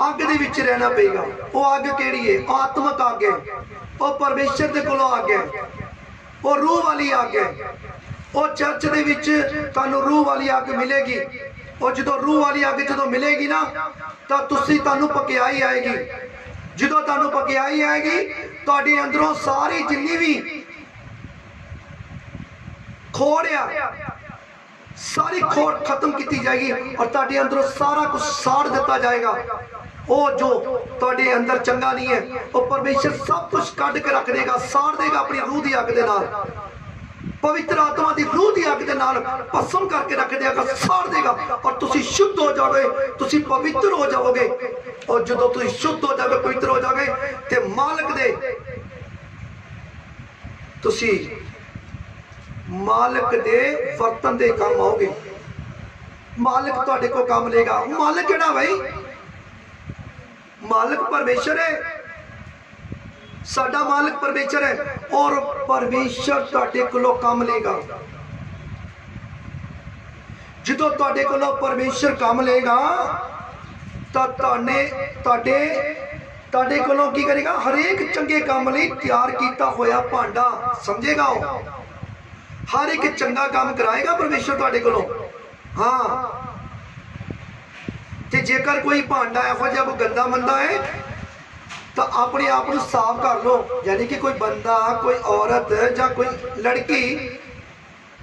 ਅੱਗ ਦੇ ਵਿੱਚ ਰਹਿਣਾ ਪਏਗਾ। ਉਹ ਅੱਗ ਕਿਹੜੀ ਹੈ? ਆਤਮਿਕ ਅੱਗ ਹੈ, ਉਹ ਪਰਮੇਸ਼ਰ ਦੇ ਕੋਲੋਂ ਅੱਗ ਹੈ, ਉਹ ਰੂਹ ਵਾਲੀ ਅੱਗ ਹੈ। ਉਹ ਚਰਚ ਦੇ ਵਿੱਚ ਤੁਹਾਨੂੰ ਰੂਹ ਵਾਲੀ ਅੱਗ ਮਿਲੇਗੀ। ਉਹ ਜਦੋਂ ਰੂਹ ਵਾਲੀ ਅੱਗ ਜਦੋਂ ਮਿਲੇਗੀ ਨਾ, ਤਾਂ ਤੁਹਾਨੂੰ ਪਕਿਆਈ ਆਏਗੀ। ਜਦੋਂ ਤੁਹਾਨੂੰ ਪਕਿਆਈ ਆਏਗੀ, ਤੁਹਾਡੇ ਅੰਦਰੋਂ ਸਾਰੀ ਜਿੰਨੀ ਵੀ ਖੋੜ ਆ, ਸਾਰੀ ਖੋੜ ਖਤਮ ਕੀਤੀ ਜਾਏਗੀ, ਔਰ ਤੁਹਾਡੇ ਅੰਦਰੋਂ ਸਾਰਾ ਕੁਝ ਸਾੜ ਦਿੱਤਾ ਜਾਏਗਾ। ਉਹ ਜੋ ਤੁਹਾਡੇ ਅੰਦਰ ਚੰਗਾ ਨਹੀਂ ਹੈ, ਉਹ ਪਰਮੇਸ਼ਰ ਸਭ ਕੁਝ ਕੱਢ ਕੇ ਰੱਖ ਦੇਗਾ, ਸਾੜ ਦੇਗਾ ਆਪਣੀ ਰੂਹ ਦੀ ਅੱਗ ਦੇ ਨਾਲ, ਪਵਿੱਤਰ ਆਤਮਾ ਦੀ ਰੂਹ ਦੀ ਅੱਗ ਦੇ ਨਾਲ ਭਸਮ ਕਰਕੇ ਰੱਖ ਦੇਗਾ, ਸਾੜ ਦੇਗਾ, ਔਰ ਤੁਸੀਂ ਸ਼ੁੱਧ ਹੋ ਜਾਓਗੇ, ਤੁਸੀਂ ਪਵਿੱਤਰ ਹੋ ਜਾਓਗੇ। ਔਰ ਜਦੋਂ ਤੁਸੀਂ ਸ਼ੁੱਧ ਹੋ ਜਾਓਗੇ, ਪਵਿੱਤਰ ਹੋ ਜਾਓਗੇ, ਤੇ ਮਾਲਕ ਦੇ ਵਰਤਨ ਦੇ ਕੰਮ ਆਓਗੇ। ਮਾਲਕ ਤੁਹਾਡੇ ਕੋਲ ਕੰਮ ਲਏਗਾ। ਮਾਲਕ ਕਿਹੜਾ ਭਾਈ? ਮਾਲਕ ਪਰਮੇਸ਼ਰ ਹੈ, ਸਾਡਾ ਮਾਲਕ ਪਰਮੇਸ਼ਰ ਹੈ, ਔਰ ਪਰਮੇਸ਼ਰ ਤੁਹਾਡੇ ਕੋਲੋਂ ਕੰਮ ਲਏਗਾ। ਜਦੋਂ ਤੁਹਾਡੇ ਕੋਲੋਂ ਪਰਮੇਸ਼ਰ ਕੰਮ ਲਏਗਾ, ਤਾਂ ਤੁਹਾਡੇ ਕੋਲੋਂ ਕੀ ਕਰੇਗਾ? ਹਰੇਕ ਚੰਗੇ ਕੰਮ ਲਈ ਤਿਆਰ ਕੀਤਾ ਹੋਇਆ ਭਾਂਡਾ ਸਮਝੇਗਾ। ਉਹ ਹਰ ਇੱਕ ਚੰਗਾ ਕੰਮ ਕਰਾਏਗਾ ਪਰਮੇਸ਼ਰ ਤੁਹਾਡੇ ਕੋਲੋਂ। ਹਾਂ, ਤੇ ਜੇਕਰ ਕੋਈ ਭਾਂਡਾ ਇਹੋ ਜਿਹਾ ਕੋਈ ਗੰਦਾ ਮੰਦਾ ਹੈ, ਤਾਂ ਆਪਣੇ ਆਪ ਨੂੰ ਸਾਫ਼ ਕਰ ਲਓ। ਯਾਨੀ ਕਿ ਕੋਈ ਬੰਦਾ, ਕੋਈ ਔਰਤ ਜਾਂ ਕੋਈ ਲੜਕੀ,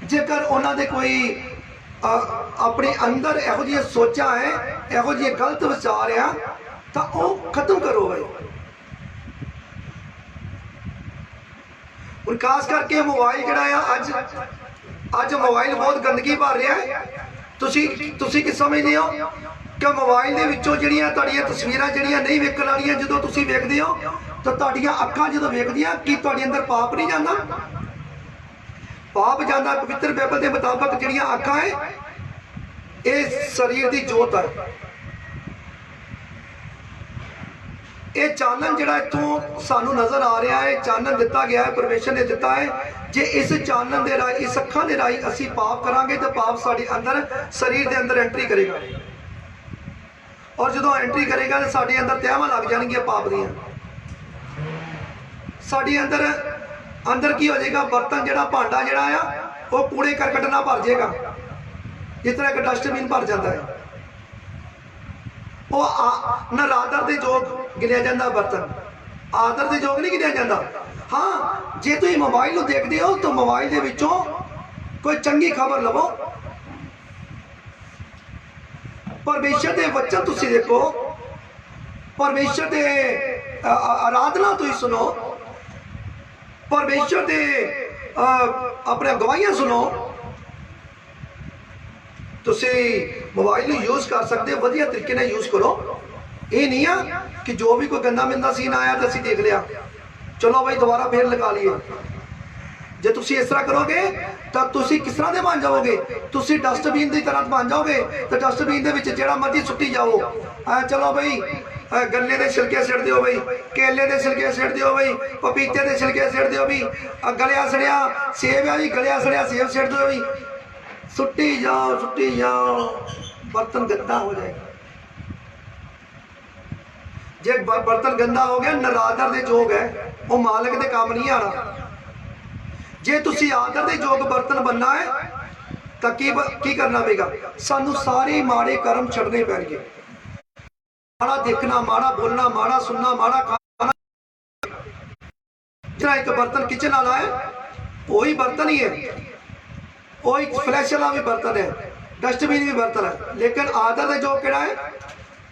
ਜੇਕਰ ਉਹਨਾਂ ਦੇ ਕੋਈ ਆਪਣੇ ਅੰਦਰ ਇਹੋ ਜਿਹੀਆਂ ਸੋਚਾਂ ਹੈ, ਇਹੋ ਜਿਹੇ ਗਲਤ ਵਿਚਾਰ ਆ, ਤਾਂ ਉਹ ਖਤਮ ਕਰੋ ਭਾਈ। ਹੁਣ ਖਾਸ ਕਰਕੇ ਮੋਬਾਈਲ ਜਿਹੜਾ ਆ, ਅੱਜ ਮੋਬਾਈਲ ਬਹੁਤ ਗੰਦਗੀ ਭਰ ਰਿਹਾ ਹੈ। ਤੁਸੀਂ ਕੀ ਸਮਝਦੇ ਹੋ ਕਿ ਮੋਬਾਈਲ ਦੇ ਵਿੱਚੋਂ ਜਿਹੜੀਆਂ ਤੁਹਾਡੀਆਂ ਤਸਵੀਰਾਂ ਜਿਹੜੀਆਂ ਨਹੀਂ ਵੇਖਣ ਵਾਲੀਆਂ, ਜਦੋਂ ਤੁਸੀਂ ਵੇਖਦੇ ਹੋ ਤਾਂ ਤੁਹਾਡੀਆਂ ਅੱਖਾਂ ਜਦੋਂ ਵੇਖਦੀਆਂ, ਕੀ ਤੁਹਾਡੇ ਅੰਦਰ ਪਾਪ ਨਹੀਂ ਜਾਂਦਾ? ਪਾਪ ਜਾਂਦਾ। ਪਵਿੱਤਰ ਬਾਈਬਲ ਦੇ ਮੁਤਾਬਕ ਜਿਹੜੀਆਂ ਅੱਖਾਂ ਹੈ, ਇਹ ਸਰੀਰ ਦੀ ਜੋਤ ਹੈ। ਇਹ ਚਾਨਣ ਜਿਹੜਾ ਇੱਥੋਂ ਸਾਨੂੰ ਨਜ਼ਰ ਆ ਰਿਹਾ ਹੈ, ਚਾਨਣ ਦਿੱਤਾ ਗਿਆ ਹੈ, ਪਰਮੇਸ਼ਰ ਨੇ ਦਿੱਤਾ ਹੈ। ਜੇ ਇਸ ਚਾਨਣ ਦੇ ਰਾਹੀਂ, ਇਸ ਅੱਖਾਂ ਦੇ ਰਾਹੀਂ ਅਸੀਂ ਪਾਪ ਕਰਾਂਗੇ, ਤਾਂ ਪਾਪ ਸਾਡੇ ਅੰਦਰ, ਸਰੀਰ ਦੇ ਅੰਦਰ ਐਂਟਰੀ ਕਰੇਗਾ, ਔਰ ਜਦੋਂ ਐਂਟਰੀ ਕਰੇਗਾ ਤਾਂ ਸਾਡੇ ਅੰਦਰ ਤਹਿਵਾਂ ਲੱਗ ਜਾਣਗੀਆਂ ਪਾਪ ਦੀਆਂ। ਸਾਡੇ ਅੰਦਰ ਕੀ ਹੋ ਜਾਏਗਾ? ਬਰਤਨ ਜਿਹੜਾ, ਭਾਂਡਾ ਜਿਹੜਾ ਆ, ਉਹ ਕੂੜੇ ਕਰਕਟ ਨਾਲ ਭਰ ਜਾਏਗਾ, ਜਿਸ ਤਰ੍ਹਾਂ ਇੱਕ ਡਸਟਬਿਨ ਭਰ ਜਾਂਦਾ ਹੈ। ਉਹ ਨਾ ਆਦਰ ਦੇ ਯੋਗ ਗਿਣਿਆ ਜਾਂਦਾ ਬਰਤਨ, ਆਦਰ ਦੇ ਯੋਗ ਨਹੀਂ ਗਿਣਿਆ ਜਾਂਦਾ। ਹਾਂ, ਜੇ ਤੁਸੀਂ ਮੋਬਾਈਲ ਨੂੰ ਦੇਖਦੇ ਹੋ ਤਾਂ ਮੋਬਾਈਲ ਦੇ ਵਿੱਚੋਂ ਕੋਈ ਚੰਗੀ ਖਬਰ ਲਵੋ, ਪਰਮੇਸ਼ਰ ਦੇ ਵਚਨ ਤੁਸੀਂ ਦੇਖੋ, ਪਰਮੇਸ਼ਰ ਦੇ ਆਰਾਧਨਾ ਤੁਸੀਂ ਸੁਣੋ, ਪਰਮੇਸ਼ਰ ਦੇ ਆਪਣੇ ਗਵਾਹੀਆਂ ਸੁਣੋ। ਤੁਸੀਂ ਮੋਬਾਈਲ ਨੂੰ ਯੂਜ਼ ਕਰ ਸਕਦੇ ਹੋ, ਵਧੀਆ ਤਰੀਕੇ ਨਾਲ ਯੂਜ਼ ਕਰੋ। ਇਹ ਨਹੀਂ ਆ ਕਿ ਜੋ ਵੀ ਕੋਈ ਗੰਦਾ ਮੰਦਾ ਸੀਨ ਆਇਆ ਤਾਂ ਅਸੀਂ ਦੇਖ ਲਿਆ, ਚਲੋ ਭਾਈ ਦੁਬਾਰਾ ਫੇਰ ਲਗਾ ਲਈਏ। ਜੇ ਤੁਸੀਂ ਇਸ ਤਰ੍ਹਾਂ ਕਰੋਗੇ ਤਾਂ ਤੁਸੀਂ ਕਿਸ ਤਰ੍ਹਾਂ ਦੇ ਬਣ ਜਾਓਗੇ? ਤੁਸੀਂ ਡਸਟਬਿਨ ਦੀ ਤਰ੍ਹਾਂ ਬਣ ਜਾਓਗੇ। ਤੇ ਡਸਟਬਿਨ ਦੇ ਵਿੱਚ ਜਿਹੜਾ ਮਰਜ਼ੀ ਸੁੱਟੀ ਜਾਓ। ਚਲੋ ਭਾਈ गन्ने के छिलके सिट दिओ बई, केले के छिलके सिट दिओ बई, पपीते के छिलके सिट दिओ बई, गलिया सड़िया सेब है जी, गलिया सड़िया सेब सिट दिओ बई, सुट्टी जाओ, बर्तन गंदा हो जाएगा। जे बर्तन गंदा हो गया, नरादर दे जोग है, वो मालिक दे काम नहीं आना। जे तुसी आदर दे जोग बर्तन बनना है तो की करना पेगा? सानू सारे माड़े कर्म छड़ने पैणगे। माड़ा देखना, माड़ा बोलना, माड़ा सुनना, माड़ा खाना, तरह एक बर्तन किचन वाला है, वही बर्तन ही है, वही फ्लैश वाला भी बर्तन है, डस्टबिन भी बर्तन है, लेकिन आदर जो किड़ा है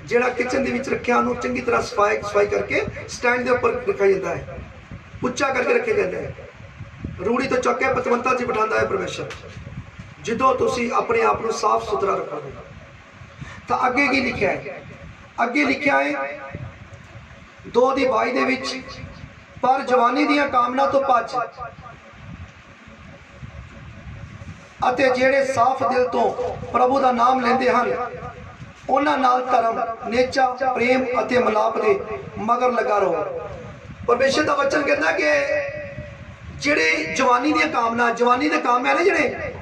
ਜਿਹੜਾ किचन ਦੇ ਵਿੱਚ ਰੱਖਿਆ ਉਹਨੂੰ ਚੰਗੀ ਤਰ੍ਹਾਂ ਸਫਾਈ ਕਰਕੇ ਸਟੈਂਡ ਦੇ ਉੱਪਰ ਰੱਖਿਆ ਜਾਂਦਾ ਹੈ, ਉੱਚਾ ਕਰਕੇ ਰੱਖਿਆ ਜਾਂਦਾ ਹੈ। ਰੂੜੀ ਤੋਂ ਚੁੱਕ ਕੇ ਪਤਵੰਤਾ 'ਚ ਬਿਠਾਉਂਦਾ ਹੈ ਪਰਮੇਸ਼ਰ। ਜਦੋਂ ਤੁਸੀਂ ਆਪਣੇ ਆਪ ਨੂੰ ਸਾਫ਼ ਸੁਥਰਾ ਰੱਖੋਗੇ ਤਾਂ ਅੱਗੇ ਕੀ ਲਿਖਿਆ ਹੈ? ਅੱਗੇ ਲਿਖਿਆ ਹੈ 2:22 ਦੇ ਵਿੱਚ, ਪਰ ਜਵਾਨੀ ਦੀਆਂ ਕਾਮਨਾ ਤੋਂ ਭੱਜ ਅਤੇ ਜਿਹੜੇ ਸਾਫ਼ ਦਿਲ ਤੋਂ ਪ੍ਰਭੂ ਦਾ ਨਾਮ ਲੈਂਦੇ ਹਨ ਉਹਨਾਂ ਨਾਲ ਧਰਮ, ਨੇਚਾ, ਪ੍ਰੇਮ ਅਤੇ ਮਿਲਾਪ ਦੇ ਮਗਰ ਲੱਗਾ ਰਹੋ। ਪਰਮੇਸ਼ਰ ਦਾ ਵਚਨ ਕਹਿੰਦਾ ਕਿ ਜਿਹੜੇ ਜਵਾਨੀ ਦੀਆਂ ਕਾਮਨਾ, ਜਵਾਨੀ ਦੇ ਕੰਮ ਹੈ ਨਾ ਜਿਹੜੇ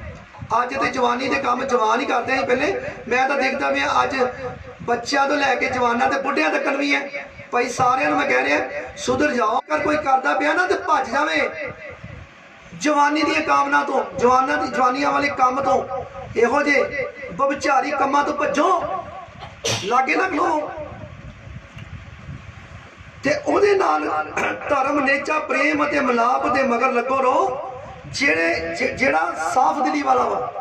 ਅੱਜ ਤੇ ਜਵਾਨੀ ਦੇ ਕੰਮ ਜਵਾਨ ਹੀ ਕਰਦੇ ਸੀ ਪਹਿਲੇ। ਮੈਂ ਤਾਂ ਦੇਖਦਾ ਵੀ ਅੱਜ ਬੱਚਿਆਂ ਤੋਂ ਲੈ ਕੇ ਜਵਾਨਾਂ ਤੇ ਬੁੱਢਿਆਂ ਤੱਕ ਵੀ ਹੈ। ਭਾਈ ਸਾਰਿਆਂ ਨੂੰ ਮੈਂ ਕਹਿ ਰਿਹਾ ਸੁਧਰ ਜਾਓ। ਅਗਰ ਕੋਈ ਕਰਦਾ ਪਿਆ ਨਾ ਤੇ ਭੱਜ ਜਾਵੇ ਜਵਾਨੀ ਦੀਆਂ ਕਾਮਨਾ ਤੋਂ, ਜਵਾਨਾਂ ਦੀ ਜਵਾਨੀਆਂ ਵਾਲੇ ਕੰਮ ਤੋਂ, ਇਹੋ ਜਿਹੇ ਬਵਿਚਾਰੀ ਕੰਮਾਂ ਤੋਂ ਭੱਜੋ, ਲਾਗੇ ਨਾ ਖਲੋ। ਤੇ ਉਹਦੇ ਨਾਲ ਧਰਮ, ਨੇਚਾ, ਪ੍ਰੇਮ ਅਤੇ ਮਿਲਾਪ ਦੇ ਮਗਰ ਲੱਗੋ ਰਹੋ। ਜਿਹੜਾ ਸਾਫ਼ ਦਿਲੀ ਵਾਲਾ ਵਾ,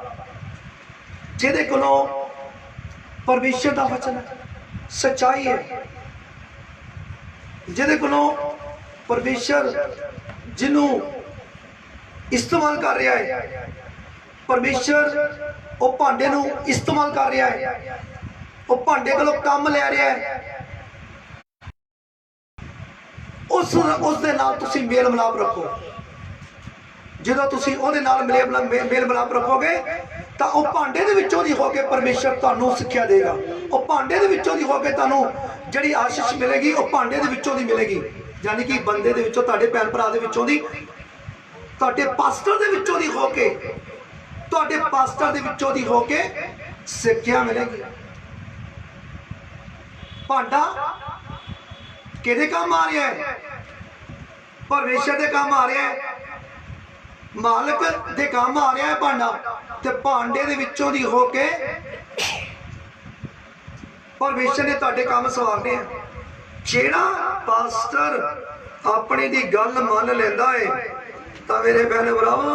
ਜਿਹਦੇ ਕੋਲੋਂ ਪਰਮੇਸ਼ਰ ਦਾ ਵਚਨ ਹੈ, ਸੱਚਾਈ ਹੈ, ਜਿਹਦੇ ਕੋਲੋਂ ਪਰਮੇਸ਼ਰ ਜਿਹਨੂੰ ਇਸਤੇਮਾਲ ਕਰ ਰਿਹਾ ਹੈ, ਪਰਮੇਸ਼ਰ ਉਹ ਭਾਂਡੇ ਨੂੰ ਇਸਤੇਮਾਲ ਕਰ ਰਿਹਾ ਹੈ, ਉਹ ਭਾਂਡੇ ਕੋਲੋਂ ਕੰਮ ਲੈ ਰਿਹਾ ਹੈ, ਉਸ ਦੇ ਨਾਲ ਤੁਸੀਂ ਮੇਲ ਮਿਲਾਪ ਰੱਖੋ। ਜਦੋਂ ਤੁਸੀਂ ਉਹਦੇ ਨਾਲ ਮੇਲ ਮਿਲਾਪ ਰੱਖੋਗੇ ਤਾਂ ਉਹ ਭਾਂਡੇ ਦੇ ਵਿੱਚੋਂ ਦੀ ਹੋ ਕੇ ਪਰਮੇਸ਼ਰ ਤੁਹਾਨੂੰ ਸਿੱਖਿਆ ਦੇਗਾ। ਉਹ ਭਾਂਡੇ ਦੇ ਵਿੱਚੋਂ ਦੀ ਹੋ ਕੇ ਤੁਹਾਨੂੰ ਜਿਹੜੀ ਆਸ਼ੀਸ਼ ਮਿਲੇਗੀ ਉਹ ਭਾਂਡੇ ਦੇ ਵਿੱਚੋਂ ਦੀ ਮਿਲੇਗੀ। ਯਾਨੀ ਕਿ ਬੰਦੇ ਦੇ ਵਿੱਚੋਂ, ਤੁਹਾਡੇ ਭੈਣ ਭਰਾ ਦੇ ਵਿੱਚੋਂ ਦੀ, ਤੁਹਾਡੇ ਪਾਸਟਰ ਦੇ ਵਿੱਚੋਂ ਦੀ ਹੋ ਕੇ, ਤੁਹਾਡੇ ਪਾਸਟਰ ਦੇ ਵਿੱਚੋਂ ਦੀ ਹੋ ਕੇ ਸਿੱਖਿਆ ਮਿਲੇਗੀ। ਭਾਂਡਾ ਕਿਹਦੇ ਕੰਮ ਆ ਰਿਹਾ ਹੈ? ਪਰਮੇਸ਼ਰ ਦੇ ਕੰਮ ਆ ਰਿਹਾ ਹੈ, ਮਾਲਕ ਦੇ ਕੰਮ ਆ ਰਿਹਾ ਹੈ ਭਾਂਡਾ। ਤੇ ਭਾਂਡੇ ਦੇ ਵਿੱਚੋਂ ਦੀ ਹੋ ਕੇ ਪਰਮੇਸ਼ਰ ਨੇ ਤੁਹਾਡੇ ਕੰਮ ਸਵਾਰਨੇ ਆ। ਜਿਹੜਾ ਪਾਸਟਰ ਆਪਣੇ ਦੀ ਗੱਲ ਮੰਨ ਲੈਂਦਾ ਹੈ ਤਾਂ ਮੇਰੇ ਭੈਣ ਭਰਾਵੋ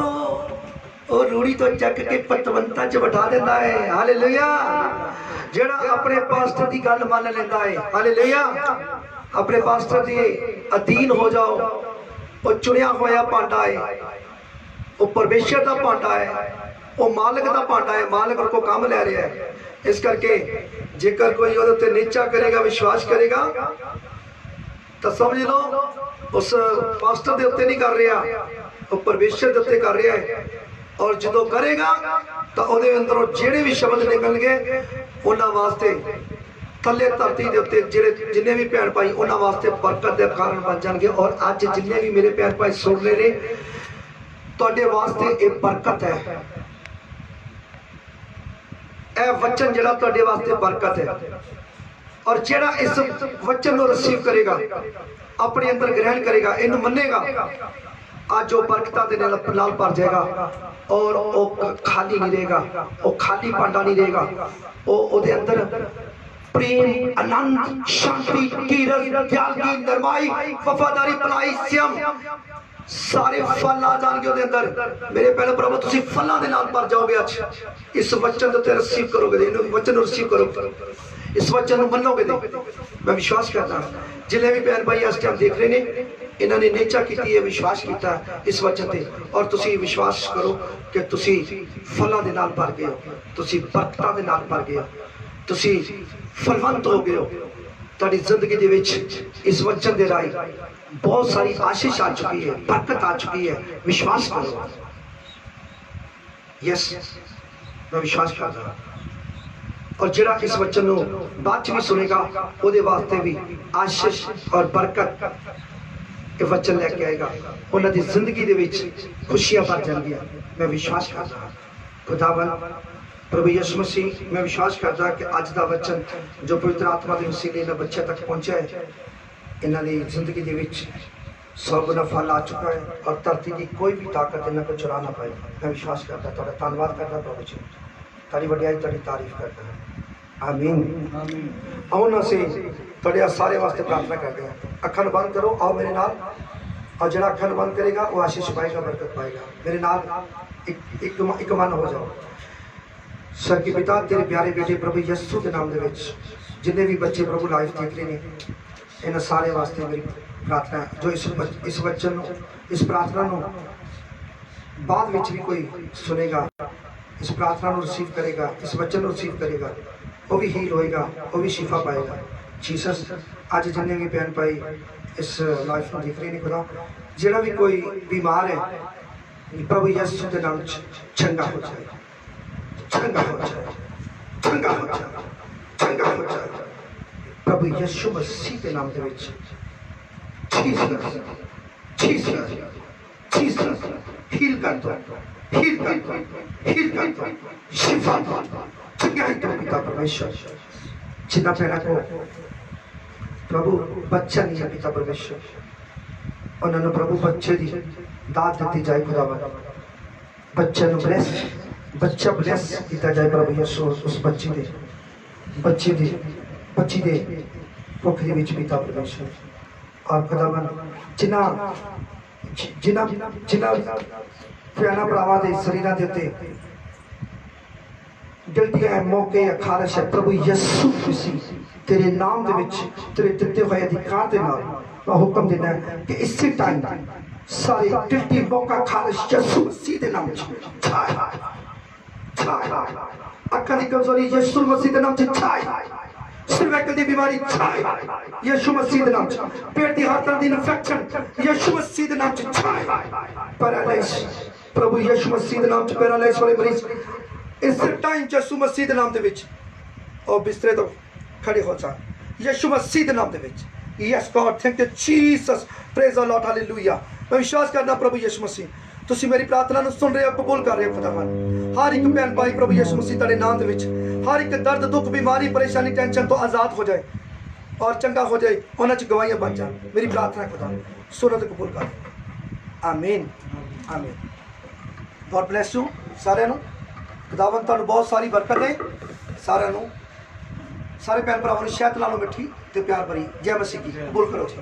ਉਹ ਰੂੜੀ ਤੋਂ ਚੱਕ ਕੇ ਪਤਵੰਤਾਂ 'ਚ ਬਿਠਾ ਦਿੰਦਾ ਹੈ। ਹਾਲੇਲੂਇਆ। ਜਿਹੜਾ ਆਪਣੇ ਪਾਸਟਰ ਦੀ ਗੱਲ ਮੰਨ ਲੈਂਦਾ ਹੈ, ਹਾਲੇਲੂਇਆ, ਆਪਣੇ ਪਾਸਟਰ ਦੇ ਅਧੀਨ ਹੋ ਜਾਓ। ਉਹ ਚੁਣਿਆ ਹੋਇਆ ਭਾਂਡਾ ਹੈ, ਉਹ ਪਰਮੇਸ਼ਰ ਦਾ ਭਾਂਡਾ ਹੈ, ਉਹ ਮਾਲਕ ਦਾ ਭਾਂਡਾ ਹੈ, ਮਾਲਕ ਉਹ ਕੋ ਕੰਮ ਲੈ ਰਿਹਾ ਹੈ। ਇਸ ਕਰਕੇ ਜੇਕਰ ਕੋਈ ਉਹਦੇ ਉੱਤੇ ਨੀਚਾ ਕਰੇਗਾ, ਵਿਸ਼ਵਾਸ ਕਰੇਗਾ ਤਾਂ ਸਮਝ ਲਓ ਉਸ ਪਾਸਟਰ ਦੇ ਉੱਤੇ ਨਹੀਂ ਕਰ ਰਿਹਾ, ਉਹ ਪਰਮੇਸ਼ਰ ਦੇ ਉੱਤੇ ਕਰ ਰਿਹਾ ਹੈ। ਔਰ ਜਦੋਂ ਕਰੇਗਾ ਤਾਂ ਉਹਦੇ ਅੰਦਰੋਂ ਜਿਹੜੇ ਵੀ ਸ਼ਬਦ ਨਿਕਲਣਗੇ ਉਹਨਾਂ ਵਾਸਤੇ ਥੱਲੇ ਧਰਤੀ ਦੇ ਉੱਤੇ ਜਿਹੜੇ ਜਿੰਨੇ ਵੀ ਭੈਣ ਭਾਈ ਉਹਨਾਂ ਵਾਸਤੇ ਬਰਕਤ ਦੇ ਕਾਰਨ ਬਣ ਜਾਣਗੇ। ਔਰ ਅੱਜ ਜਿੰਨੇ ਵੀ ਮੇਰੇ ਭੈਣ ਭਾਈ ਸੁਣ ਰਹੇ ਨੇ ਤੁਹਾਡੇ ਵਾਸਤੇ ਇਹ ਬਰਕਤ ਹੈ। ਇਹ ਵਚਨ ਜਿਹੜਾ ਤੁਹਾਡੇ ਵਾਸਤੇ ਬਰਕਤ ਹੈ। ਔਰ ਜਿਹੜਾ ਇਸ ਵਚਨ ਨੂੰ ਰਿਸੀਵ ਕਰੇਗਾ, ਆਪਣੇ ਅੰਦਰ ਗ੍ਰਹਿਣ ਕਰੇਗਾ, ਇਹਨੂੰ ਮੰਨੇਗਾ, ਅੱਜ ਉਹ ਬਰਕਤਾਂ ਦੇ ਨਾਲ ਭਰ ਜਾਏਗਾ। ਔਰ ਉਹ ਖਾਲੀ ਨਹੀਂ ਰਹੇਗਾ, ਉਹ ਖਾਲੀ ਭਾਂਡਾ ਨਹੀਂ ਰਹੇਗਾ। ਉਹਦੇ ਅੰਦਰ प्रेम, आनंद, शांति, धीरज, त्यागी, नरमाई, वफादारी, भलाई, संयम सारे फल आ जाएंगे ਉਹਦੇ ਅੰਦਰ। ਮੇਰੇ ਪਹਿਲੇ ਪ੍ਰਭੂ ਤੁਸੀਂ ਫਲਾਂ ਦੇ ਨਾਲ ਭਰ ਜਾਓਗੇ। ਅੱਜ ਇਸ ਵਚਨ ਤੇ ਰਿਸੀਵ ਕਰੋਗੇ, ਇਹਨੂੰ ਵਚਨ ਨੂੰ ਰਿਸੀਵ ਕਰੋ, ਇਸ ਵਚਨ ਨੂੰ ਮੰਨੋਗੇ। ਮੈਂ ਵਿਸ਼ਵਾਸ ਕਰਦਾ ਜਿੰਨੇ ਵੀ ਭੈਣ ਭਾਈ ਇਸ ਟਾਈਮ ਦੇਖ ਰਹੇ ਨੇ ਇਹਨਾਂ ਨੇ ਨੇਚਾ ਕੀਤੀ ਹੈ, ਵਿਸ਼ਵਾਸ ਕੀਤਾ ਇਸ ਵਚਨ ਤੇ। ਔਰ ਤੁਸੀਂ ਵਿਸ਼ਵਾਸ ਕਰੋ ਕਿ ਤੁਸੀਂ ਫਲਾਂ ਦੇ ਨਾਲ ਭਰ ਗਏ ਹੋ, ਤੁਸੀਂ ਬਰਕਤਾਂ ਦੇ ਨਾਲ ਭਰ ਗਏ ਹੋ, ਤੁਸੀਂ ਫਲਵੰਤ ਹੋ ਗਏ ਹੋ। ਤੁਹਾਡੀ ਜ਼ਿੰਦਗੀ ਦੇ ਵਿੱਚ ਇਸ ਵਚਨ ਦੇ ਰਾਹੀਂ ਬਹੁਤ ਸਾਰੀ ਆਸ਼ੀਸ਼ ਆ ਚੁੱਕੀ ਹੈ, ਬਰਕਤ ਆ ਚੁੱਕੀ ਹੈ। ਵਿਸ਼ਵਾਸ ਕਰੋ। ਯੈਸ, ਮੈਂ ਵਿਸ਼ਵਾਸ ਕਰਦਾ। ਔਰ ਜਿਹੜਾ ਇਸ ਵਚਨ ਨੂੰ ਬਾਅਦ ਚ ਵੀ ਸੁਣੇਗਾ ਉਹਦੇ ਵਾਸਤੇ ਵੀ ਆਸ਼ੀਸ਼ ਔਰ ਬਰਕਤ ਇਹ ਵਚਨ ਲੈ ਕੇ ਆਏਗਾ। ਉਹਨਾਂ ਦੀ ਜ਼ਿੰਦਗੀ ਦੇ ਵਿੱਚ ਖੁਸ਼ੀਆਂ ਭਰ ਜਾਣਗੀਆਂ। ਮੈਂ ਵਿਸ਼ਵਾਸ ਕਰਦਾ। ਖੁਦਾਵੰਦ प्रभु यीशु मसीह, मैं विश्वास करता कि अज का वचन जो पवित्र आत्मा के वसीले इन्होंने बच्चे तक पहुँचा है, इन्होंने जिंदगी के 100 गुना फल आ चुका है और धरती की कोई भी ताकत इन्हों को चुरा ना पाए। मैं विश्वास करता, थोड़ा धन्यवाद करता प्रभु जी, तारी वडियाई, तारी तारीफ करता। आमीन। आओ ना से थोड़े सारे वास्ते प्रार्थना करते हैं। अखा बंद करो, आओ मेरे नाल। और जरा अखर बंद करेगा वो आशीष पाएगा, बरकत पाएगा। मेरे नाल एक मन हो जाओ। सर की पिता तेरे प्यारे बेटे प्रभु यीशु के नाम दे विच जिन्ने भी बच्चे प्रभु लाइव देख रहे हैं, इन सारे वास्ते मेरी प्रार्थना है जो इस वचन इस प्रार्थना को बाद में भी कोई सुनेगा, इस प्रार्थना को रिसीव करेगा, इस वचन को रिसीव करेगा, वो भी हील होएगा, वो भी शिफा पाएगा। जीसस अज जिन्हें भी भैन भाई इस लाइफ में देख रहे हैं, खुदा जिहड़ा भी कोई बीमार है प्रभु यीशु के नाम चंगा हो जाए, चंगा हो जाए, चंगा हो जाए, चंगा हो जाए प्रभु यीशु मसीह के नाम दे विच। जीसस जीसस जीसस हील कर दो, हील कर दो, हील कर दो, शिफा दो, चंगाई दो पिता परमेश्वर। जिन्ना भैन को प्रभु बच्चा नहीं है पिता परमेश्वर, उन्होंने प्रभु बच्चे की दात दी जाए, खुदावन बच्चे ब्लेस, बच्चा ब्लेस किया जाए प्रभु यीशु उस बच्ची दे पोखरी विच पिता परमेश्वर। और खुदावन जिन्ना जिन्ना जिन्ना भैन भरावां दे शरीरां दे उत्ते गिल्टियां मौके या खारिश है प्रभु यीशु मसीह तेरे नाम दे विच तेरे दिते हुए अधिकार दे नाल मैं हुक्म देना है कि इसी टाइम सारे गिल्टी मौका खारिश यीशु मसीह दे नाम च छाए छाए, अखां दी कमजोरी यीशु मसीह दे नाम च छाए, सर्वाइकल दी बीमारी छाए यीशु मसीह दे नाम च, पेट दी हर तरह दी इन्फेक्शन यीशु मसीह दे नाम च छाए, पैरालाइज प्रभु यीशु मसीह दे नाम च पैरालाइज वाले मरीज इस टाइम यीशु मसीह दे नाम दे विच और बिस्तरे तो खड़े हो जा यीशु मसीह दे नाम दे विच। Yes God thank you Jesus, praise the Lord, hallelujah. मैं विश्वास करना प्रभु यीशु मसीह तुसी मेरी प्रार्थना ਨੂੰ सुन रहे हो, कबूल कर रहे हो खुदावन। हर एक भैन भाई प्रभु यीशु मसीह तेरे नाम दे विच हर एक दर्द दुख बीमारी परेशानी टेंशन तो आजाद हो जाए और चंगा हो जाए, उन्हां च गवाहियां बन जाए। मेरी प्रार्थना खुदा सुनो ते कबूल कर, आमीन आमीन। गॉड ब्लेस यू साਰਿਆਂ ਨੂੰ, खुदावन तुहानू बहुत सारी बरकत दे साਰਿਆਂ ਨੂੰ, सारे भैन भरावां ਨੂੰ शहद नालों मिठी ते प्यार भरी जय मसीह की। कबूल करो जी।